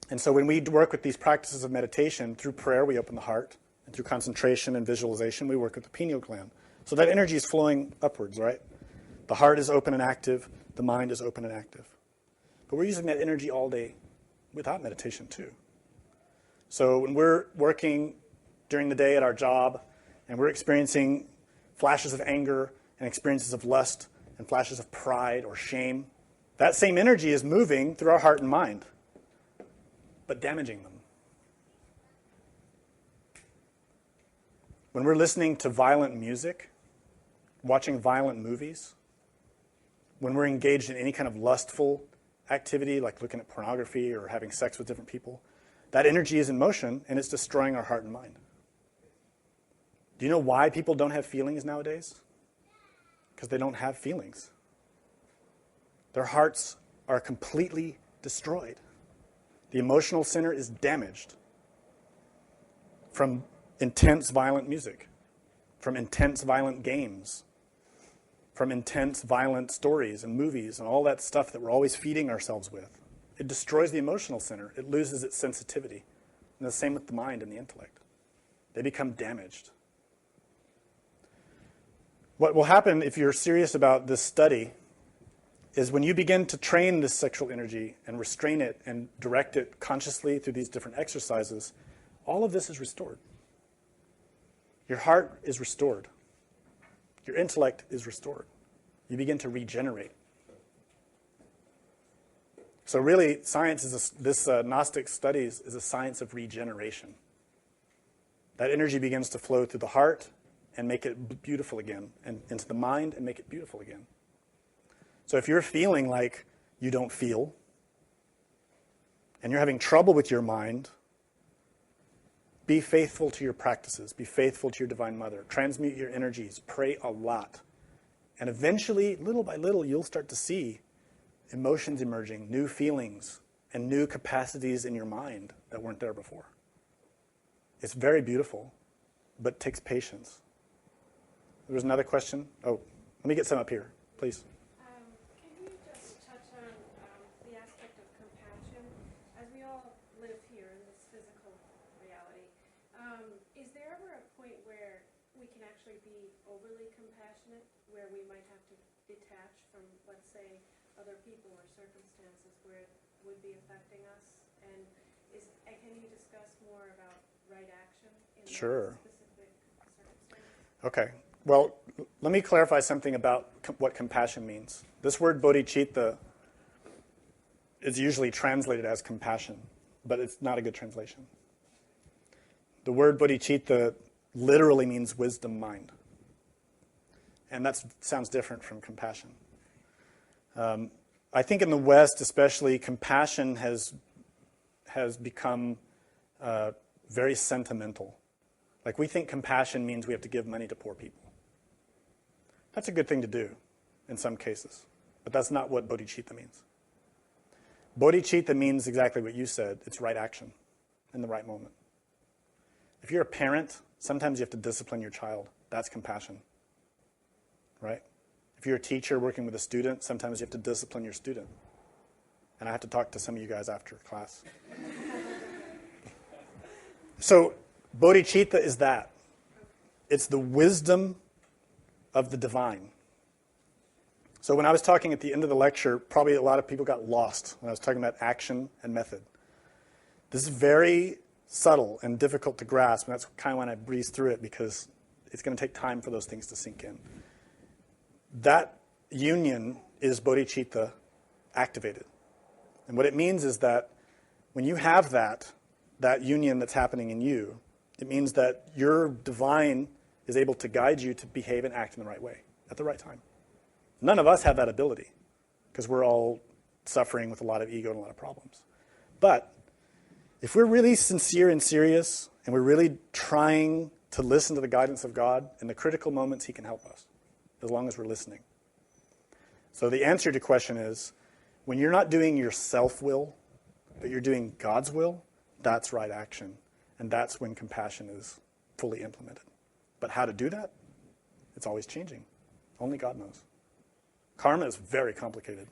And so when we work with these practices of meditation, through prayer we open the heart, and through concentration and visualization we work with the pineal gland. So that energy is flowing upwards, right? The heart is open and active, the mind is open and active. But we're using that energy all day without meditation too. So when we're working during the day at our job and we're experiencing flashes of anger and experiences of lust and flashes of pride or shame, that same energy is moving through our heart and mind, but damaging them. When we're listening to violent music, watching violent movies, when we're engaged in any kind of lustful activity, like looking at pornography or having sex with different people, that energy is in motion and it's destroying our heart and mind. Do you know why people don't have feelings nowadays? Because they don't have feelings. Their hearts are completely destroyed. The emotional center is damaged from intense violent music, from intense violent games, from intense violent stories and movies and all that stuff that we're always feeding ourselves with. It destroys the emotional center. It loses its sensitivity. And the same with the mind and the intellect. They become damaged. What will happen if you're serious about this study is when you begin to train this sexual energy and restrain it and direct it consciously through these different exercises, all of this is restored. Your heart is restored. Your intellect is restored. You begin to regenerate. So really, science is this Gnostic studies is a science of regeneration. That energy begins to flow through the heart and make it beautiful again, and into the mind and make it beautiful again. So if you're feeling like you don't feel, and you're having trouble with your mind, be faithful to your practices. Be faithful to your Divine Mother. Transmute your energies. Pray a lot. And eventually, little by little, you'll start to see emotions emerging, new feelings, and new capacities in your mind that weren't there before. It's very beautiful, but takes patience. There was another question. Oh, let me get some up here, please. Can you just touch on the aspect of compassion? As we all live here in this physical reality, is there ever a point where we can actually be overly compassionate, where we might have to detach from, let's say, other people or circumstances where it would be affecting us? And can you discuss more about right action in Sure. that specific circumstance? Okay. Well, let me clarify something about what compassion means. This word bodhicitta is usually translated as compassion, but it's not a good translation. The word bodhicitta literally means wisdom mind. And that sounds different from compassion. I think in the West, especially, compassion has become very sentimental. Like, we think compassion means we have to give money to poor people. That's a good thing to do in some cases, but that's not what bodhicitta means. Bodhicitta means exactly what you said. It's right action in the right moment. If you're a parent, sometimes you have to discipline your child. That's compassion, right? If you're a teacher working with a student, sometimes you have to discipline your student. And I have to talk to some of you guys after class. So bodhicitta is that. It's the wisdom of the divine. So when I was talking at the end of the lecture, probably a lot of people got lost when I was talking about action and method. This is very subtle and difficult to grasp, and that's kind of when I breeze through it, because it's going to take time for those things to sink in. That union is bodhicitta activated. And what it means is that when you have that union that's happening in you, it means that your divine is able to guide you to behave and act in the right way at the right time. None of us have that ability because we're all suffering with a lot of ego and a lot of problems. But if we're really sincere and serious and we're really trying to listen to the guidance of God, in the critical moments, He can help us as long as we're listening. So the answer to your question is, when you're not doing your self-will, but you're doing God's will, that's right action. And that's when compassion is fully implemented. But how to do that? It's always changing. Only God knows. Karma is very complicated.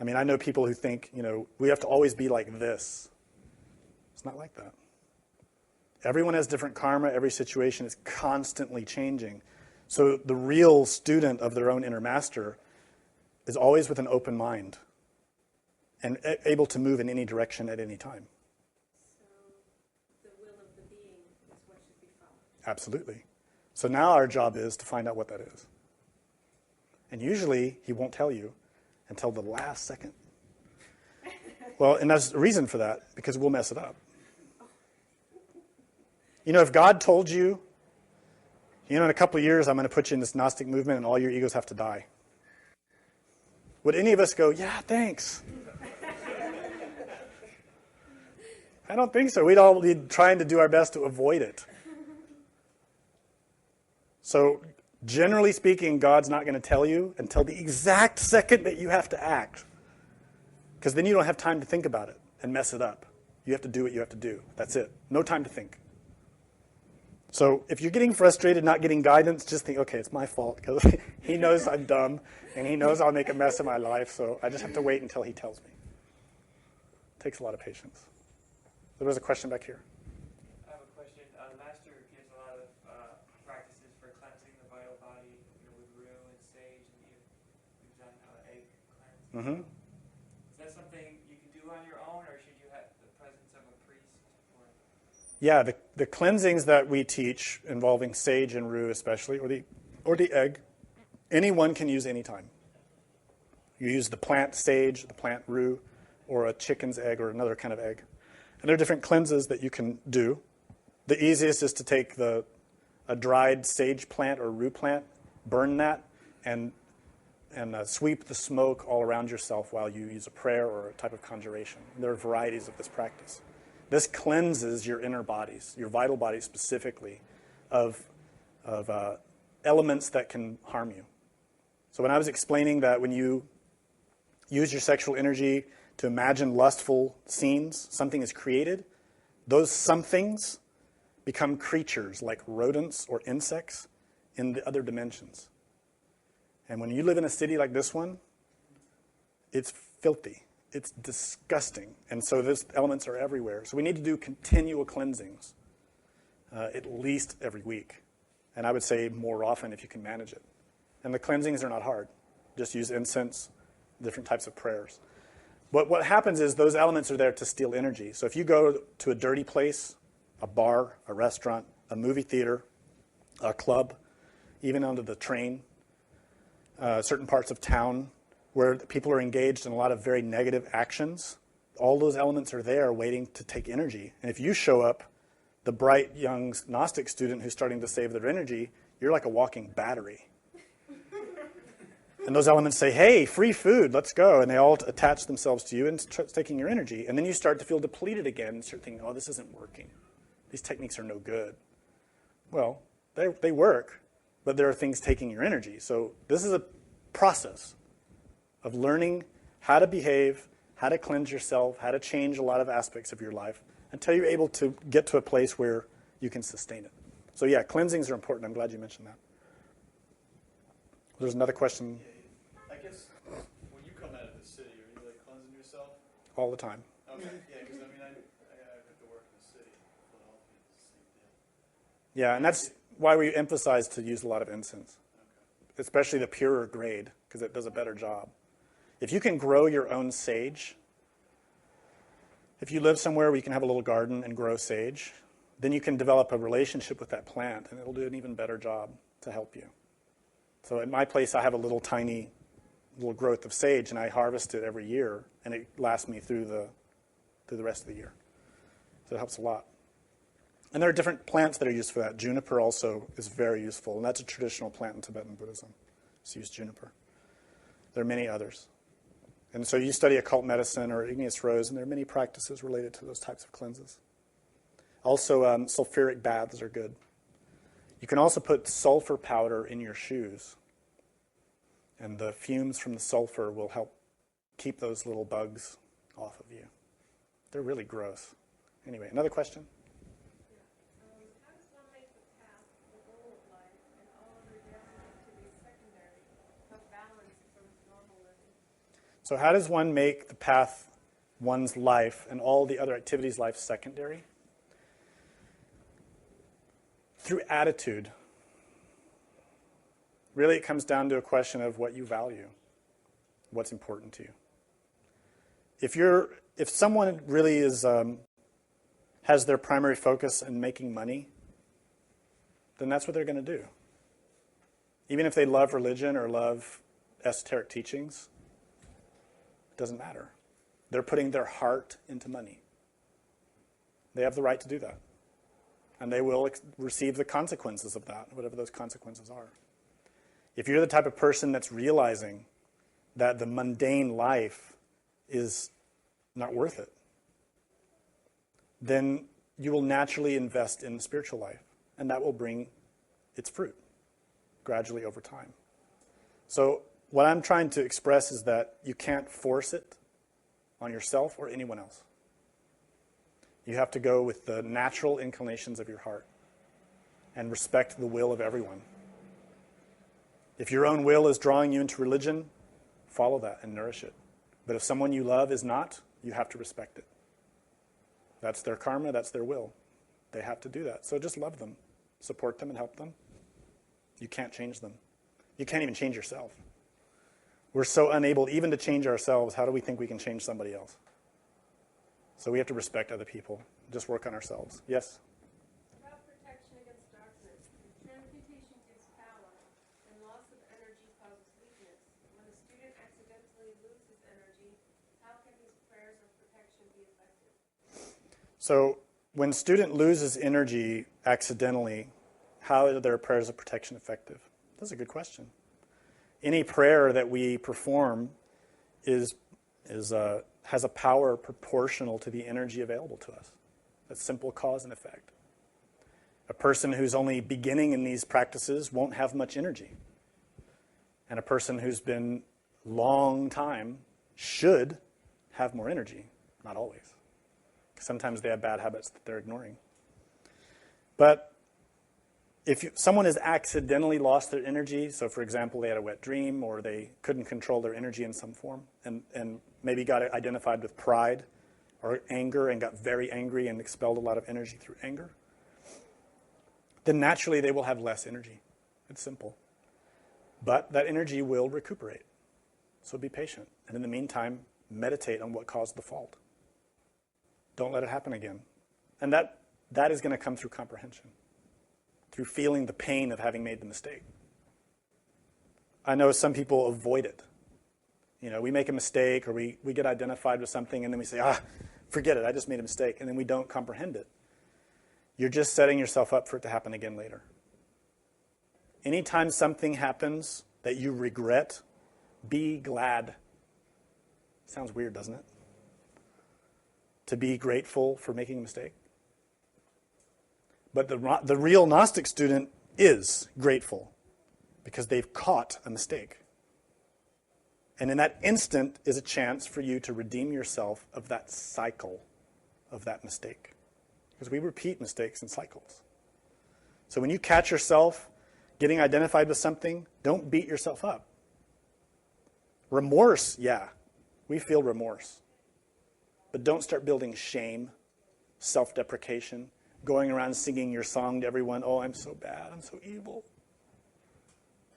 I mean, I know people who think, we have to always be like this. It's not like that. Everyone has different karma. Every situation is constantly changing. So the real student of their own inner master is always with an open mind and able to move in any direction at any time. So the will of the being is what should be followed. Absolutely. So now our job is to find out what that is. And usually He won't tell you until the last second. Well, and there's a reason for that, because we'll mess it up. If God told you, in a couple of years I'm going to put you in this Gnostic movement and all your egos have to die, would any of us go, yeah, thanks? I don't think so. We'd all be trying to do our best to avoid it. So generally speaking, God's not going to tell you until the exact second that you have to act. Because then you don't have time to think about it and mess it up. You have to do what you have to do. That's it. No time to think. So if you're getting frustrated, not getting guidance, just think, okay, it's my fault, because He knows I'm dumb, and He knows I'll make a mess of my life, so I just have to wait until He tells me. It takes a lot of patience. There was a question back here. I have a question. The Master gives a lot of practices for cleansing the vital body, with rue and sage, and you've done egg cleanse. Mm-hmm. Is that something you can do on your own, or should you have the presence of a priest? Yeah, the cleansings that we teach involving sage and rue especially, or the egg, anyone can use anytime. You use the plant sage, the plant rue, or a chicken's egg or another kind of egg. And there are different cleanses that you can do. The easiest is to take a dried sage plant or rue plant, burn that, and sweep the smoke all around yourself while you use a prayer or a type of conjuration. There are varieties of this practice. This cleanses your inner bodies, your vital bodies specifically, of elements that can harm you. So when I was explaining that when you use your sexual energy to imagine lustful scenes, something is created, those somethings become creatures like rodents or insects in the other dimensions. And when you live in a city like this one, it's filthy. It's disgusting. And so those elements are everywhere. So we need to do continual cleansings, at least every week. And I would say more often if you can manage it. And the cleansings are not hard. Just use incense, different types of prayers. But what happens is those elements are there to steal energy. So if you go to a dirty place, a bar, a restaurant, a movie theater, a club, even onto the train, certain parts of town where people are engaged in a lot of very negative actions, all those elements are there waiting to take energy. And if you show up, the bright young Gnostic student who's starting to save their energy, you're like a walking battery. And those elements say, hey, free food, let's go. And they all attach themselves to you and start taking your energy. And then you start to feel depleted again and start thinking, oh, this isn't working. These techniques are no good. Well, they work, but there are things taking your energy. So this is a process of learning how to behave, how to cleanse yourself, how to change a lot of aspects of your life until you're able to get to a place where you can sustain it. So yeah, cleansings are important. I'm glad you mentioned that. There's another question. I guess when you come out of the city, are you like cleansing yourself? All the time. Okay, yeah, because I mean, I have to work in the city, Philadelphia, it's the same deal. Yeah, and that's why we emphasize to use a lot of incense, especially the purer grade, because it does a better job. If you can grow your own sage, if you live somewhere where you can have a little garden and grow sage, then you can develop a relationship with that plant, and it'll do an even better job to help you. So at my place, I have a little tiny little growth of sage, and I harvest it every year, and it lasts me through the rest of the year. So it helps a lot. And there are different plants that are used for that. Juniper also is very useful, and that's a traditional plant in Tibetan Buddhism. It's used juniper. There are many others. And so you study occult medicine or igneous rose, and there are many practices related to those types of cleanses. Also, sulfuric baths are good. You can also put sulfur powder in your shoes, and the fumes from the sulfur will help keep those little bugs off of you. They're really gross. Anyway, another question? How does one make the path the goal of life and all other daily activities secondary, but balance from normal living? So how does one make the path one's life and all the other activities life secondary? Through attitude. Really, it comes down to a question of what you value, what's important to you. If someone really has their primary focus in making money, then that's what they're going to do. Even if they love religion or love esoteric teachings, it doesn't matter. They're putting their heart into money. They have the right to do that. And they will receive the consequences of that, whatever those consequences are. If you're the type of person that's realizing that the mundane life is not worth it, then you will naturally invest in the spiritual life, and that will bring its fruit gradually over time. So what I'm trying to express is that you can't force it on yourself or anyone else. You have to go with the natural inclinations of your heart and respect the will of everyone. If your own will is drawing you into religion, follow that and nourish it. But if someone you love is not, you have to respect it. That's their karma, that's their will. They have to do that. So just love them, support them, and help them. You can't change them. You can't even change yourself. We're so unable even to change ourselves. How do we think we can change somebody else? So we have to respect other people, just work on ourselves. Yes? About protection against darkness, transmutation gives power, and loss of energy causes weakness. When a student accidentally loses energy, how can his prayers of protection be effective? So when a student loses energy accidentally, how are their prayers of protection effective? That's a good question. Any prayer that we perform has a power proportional to the energy available to us. That's simple cause and effect. A person who's only beginning in these practices won't have much energy. And a person who's been long time should have more energy. Not always. Sometimes they have bad habits that they're ignoring. But if someone has accidentally lost their energy, so for example, they had a wet dream or they couldn't control their energy in some form and maybe got identified with pride or anger and got very angry and expelled a lot of energy through anger, then naturally they will have less energy. It's simple. But that energy will recuperate. So be patient. And in the meantime, meditate on what caused the fault. Don't let it happen again. And that is going to come through comprehension, through feeling the pain of having made the mistake. I know some people avoid it. You know, we make a mistake or we get identified with something and then we say, forget it, I just made a mistake. And then we don't comprehend it. You're just setting yourself up for it to happen again later. Anytime something happens that you regret, be glad. Sounds weird, doesn't it? To be grateful for making a mistake. But the real Gnostic student is grateful because they've caught a mistake. And in that instant is a chance for you to redeem yourself of that cycle of that mistake. Because we repeat mistakes in cycles. So when you catch yourself getting identified with something, don't beat yourself up. Remorse, yeah, we feel remorse. But don't start building shame, self-deprecation, going around singing your song to everyone, oh, I'm so bad, I'm so evil.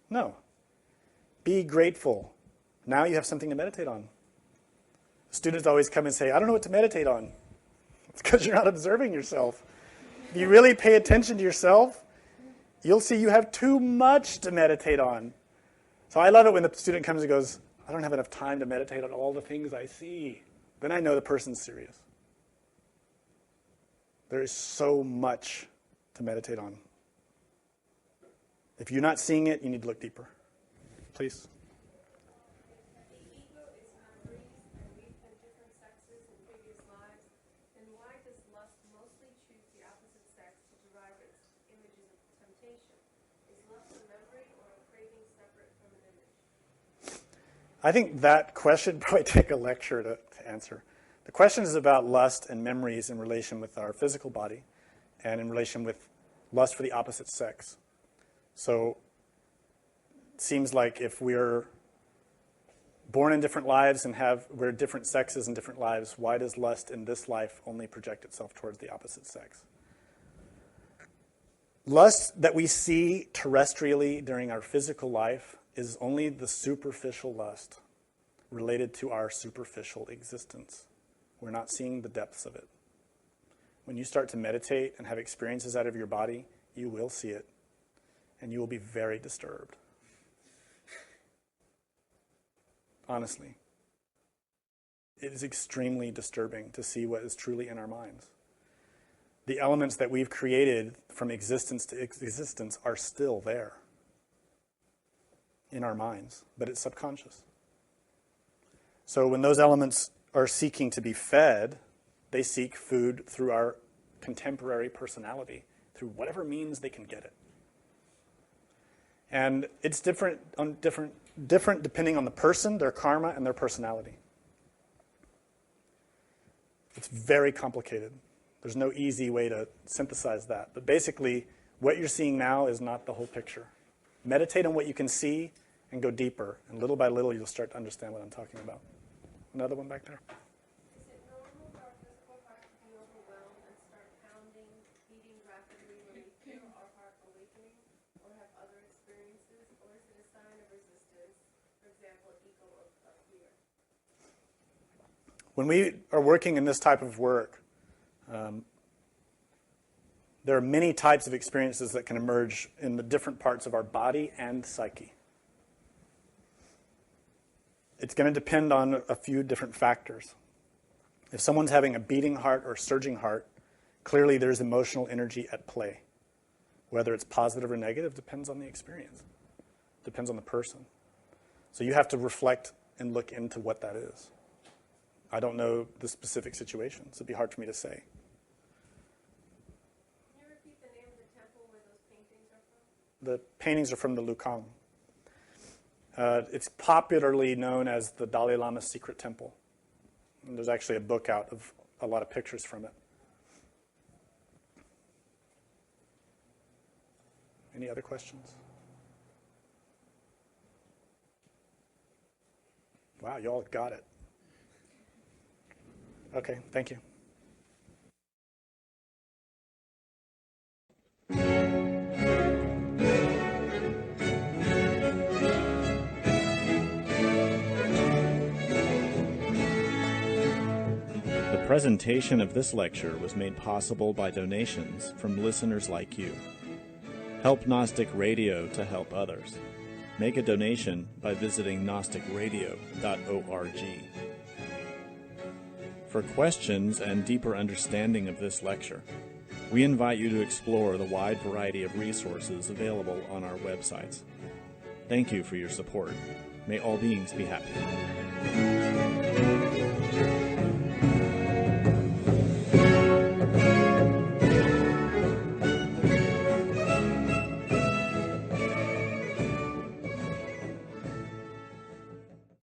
No. Be grateful. Now you have something to meditate on. Students always come and say, I don't know what to meditate on. It's because you're not observing yourself. If you really pay attention to yourself, you'll see you have too much to meditate on. So I love it when the student comes and goes, I don't have enough time to meditate on all the things I see. Then I know the person's serious. There is so much to meditate on. If you're not seeing it, you need to look deeper. Please. The ego is memories, and we've been different sexes in previous lives. Then why does lust mostly choose the opposite sex to derive its images of temptation? Is lust a memory or a craving separate from an image? I think that question probably take a lecture to answer. The question is about lust and memories in relation with our physical body and in relation with lust for the opposite sex. So it seems like if we're born in different lives and we're different sexes in different lives, why does lust in this life only project itself towards the opposite sex? Lust that we see terrestrially during our physical life is only the superficial lust related to our superficial existence. We're not seeing the depths of it. When you start to meditate and have experiences out of your body, you will see it, and you will be very disturbed. Honestly. It is extremely disturbing to see what is truly in our minds. The elements that we've created from existence to existence are still there in our minds, but it's subconscious. So when those elements are seeking to be fed, they seek food through our contemporary personality, through whatever means they can get it. And it's different depending on the person, their karma, and their personality. It's very complicated. There's no easy way to synthesize that. But basically, what you're seeing now is not the whole picture. Meditate on what you can see and go deeper. And little by little, you'll start to understand what I'm talking about. Another one back there. Is it normal for our physical heart to be overwhelmed and start pounding, beating rapidly when we feel our heart awakening or have other experiences? Or is it a sign of resistance, for example, ego of fear? When we are working in this type of work, there are many types of experiences that can emerge in the different parts of our body and psyche. It's going to depend on a few different factors. If someone's having a beating heart or surging heart, clearly there's emotional energy at play. Whether it's positive or negative depends on the experience. Depends on the person. So you have to reflect and look into what that is. I don't know the specific situations. It'd be hard for me to say. Can you repeat the name of the The paintings are from the Lukang. It's popularly known as the Dalai Lama's secret temple. And there's actually a book out of a lot of pictures from it. Any other questions? Wow, you all got it. Okay, thank you. The presentation of this lecture was made possible by donations from listeners like you. Help Gnostic Radio to help others. Make a donation by visiting gnosticradio.org. For questions and deeper understanding of this lecture, we invite you to explore the wide variety of resources available on our websites. Thank you for your support. May all beings be happy.